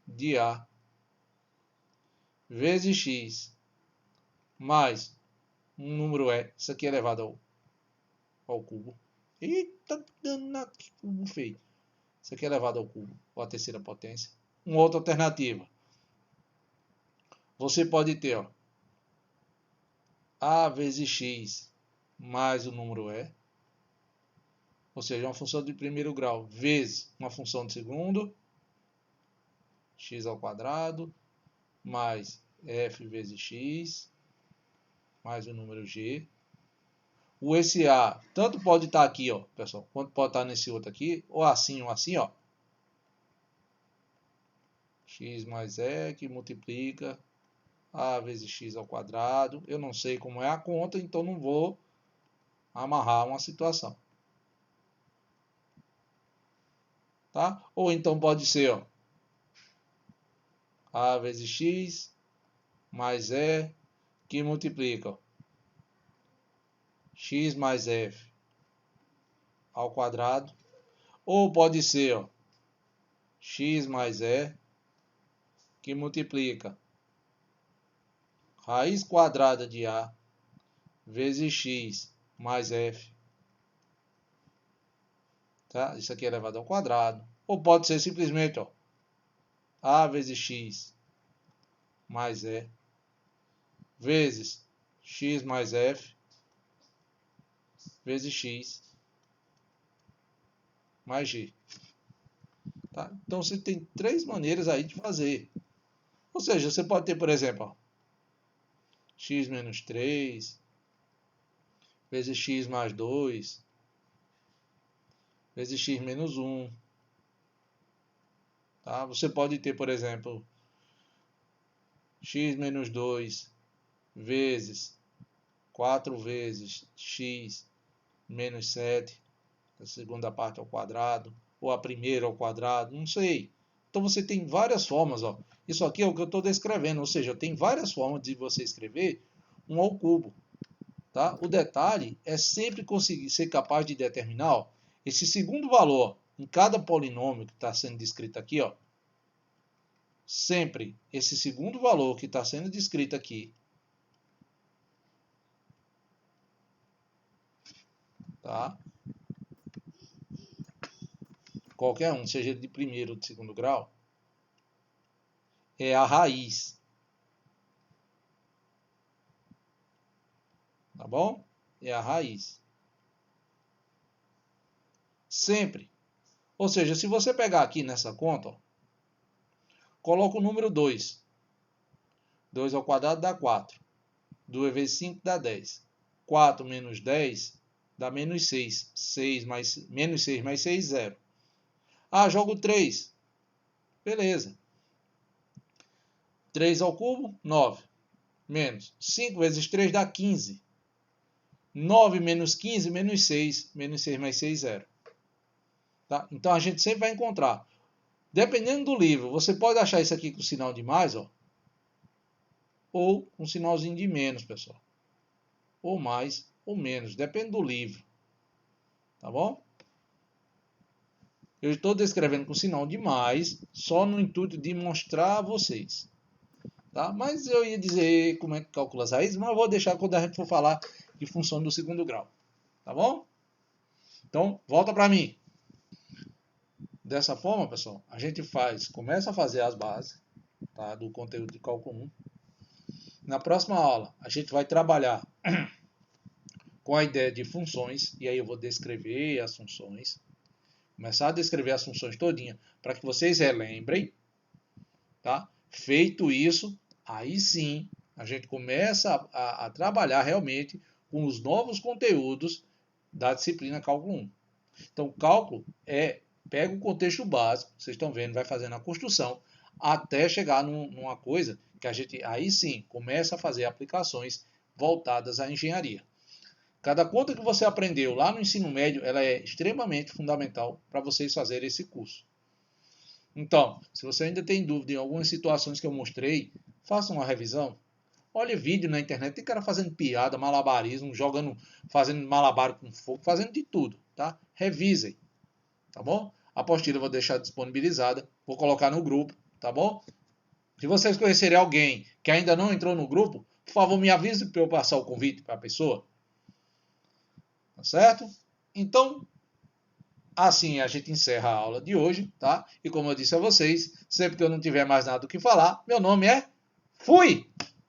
de A vezes x mais um número E, isso aqui é elevado ao cubo. Eita, danado, que cubo feio. Isso aqui é elevado ao cubo, ou à terceira potência. Uma outra alternativa. Você pode ter ó, A vezes x mais o número E, ou seja, uma função de primeiro grau vezes uma função de segundo, x ao quadrado, mais f vezes x, mais o número g. O esse A tanto pode estar aqui, ó, pessoal, quanto pode estar nesse outro aqui, ou assim, ó. X mais E que multiplica A vezes x ao quadrado. Eu não sei como é a conta, então não vou amarrar uma situação. Tá? Ou então pode ser ó, A vezes x mais E que multiplica ó, x mais f ao quadrado. Ou pode ser ó, x mais E que multiplica raiz quadrada de A vezes x mais f. Tá? Isso aqui é elevado ao quadrado. Ou pode ser simplesmente ó, A vezes x mais E vezes x mais f vezes x mais g. Tá? Então você tem três maneiras aí de fazer. Ou seja, você pode ter, por exemplo, ó, x menos 3 vezes x mais 2 vezes x menos 1. Tá? Você pode ter, por exemplo, x menos 2 vezes 4 vezes x menos 7, a segunda parte ao quadrado, ou a primeira ao quadrado, não sei. Então você tem várias formas, ó. Isso aqui é o que eu estou descrevendo, ou seja, tem várias formas de você escrever 1 ao cubo. Tá? O detalhe é sempre conseguir ser capaz de determinar ó, esse segundo valor em cada polinômio que está sendo descrito aqui, ó, sempre esse segundo valor que está sendo descrito aqui, tá? Qualquer um, seja de primeiro ou de segundo grau, é a raiz. Tá bom? É a raiz. Sempre. Ou seja, se você pegar aqui nessa conta, ó, coloca o número 2. 2 ao quadrado dá 4. 2 vezes 5 dá 10. 4 menos 10 dá menos 6. Menos 6 mais 6, 0. Ah, jogo 3. Beleza. 3 ao cubo, 9. Menos 5 vezes 3 dá 15. 9 menos 15, menos 6. Menos 6 mais 6, 0. Tá? Então a gente sempre vai encontrar. Dependendo do livro, você pode achar isso aqui com sinal de mais, ó, ou um sinalzinho de menos, pessoal. Ou mais ou menos, depende do livro. Tá bom? Eu estou descrevendo com sinal de mais, só no intuito de mostrar a vocês. Tá? Mas eu ia dizer como é que calcula as raízes, mas eu vou deixar quando a gente for falar de função do segundo grau. Tá bom? Então, volta para mim. Dessa forma, pessoal, a gente começa a fazer as bases, tá, do conteúdo de cálculo 1. Na próxima aula, a gente vai trabalhar com a ideia de funções, e aí eu vou descrever as funções. Começar a descrever as funções todinha, para que vocês relembrem. Tá? Feito isso, aí sim, a gente começa a trabalhar realmente com os novos conteúdos da disciplina Cálculo 1. Então, o cálculo pega o contexto básico, vocês estão vendo, vai fazendo a construção, até chegar numa coisa que a gente, aí sim, começa a fazer aplicações voltadas à engenharia. Cada conta que você aprendeu lá no ensino médio, ela é extremamente fundamental para vocês fazerem esse curso. Então, se você ainda tem dúvida em algumas situações que eu mostrei, faça uma revisão. Olhe vídeo na internet, tem cara fazendo piada, malabarismo, fazendo malabar com fogo, fazendo de tudo, tá? Revisem, tá bom? A apostila eu vou deixar disponibilizada, vou colocar no grupo, tá bom? Se vocês conhecerem alguém que ainda não entrou no grupo, por favor, me avise para eu passar o convite para a pessoa. Tá certo? Então, assim a gente encerra a aula de hoje, tá? E como eu disse a vocês, sempre que eu não tiver mais nada do que falar, meu nome é Fui!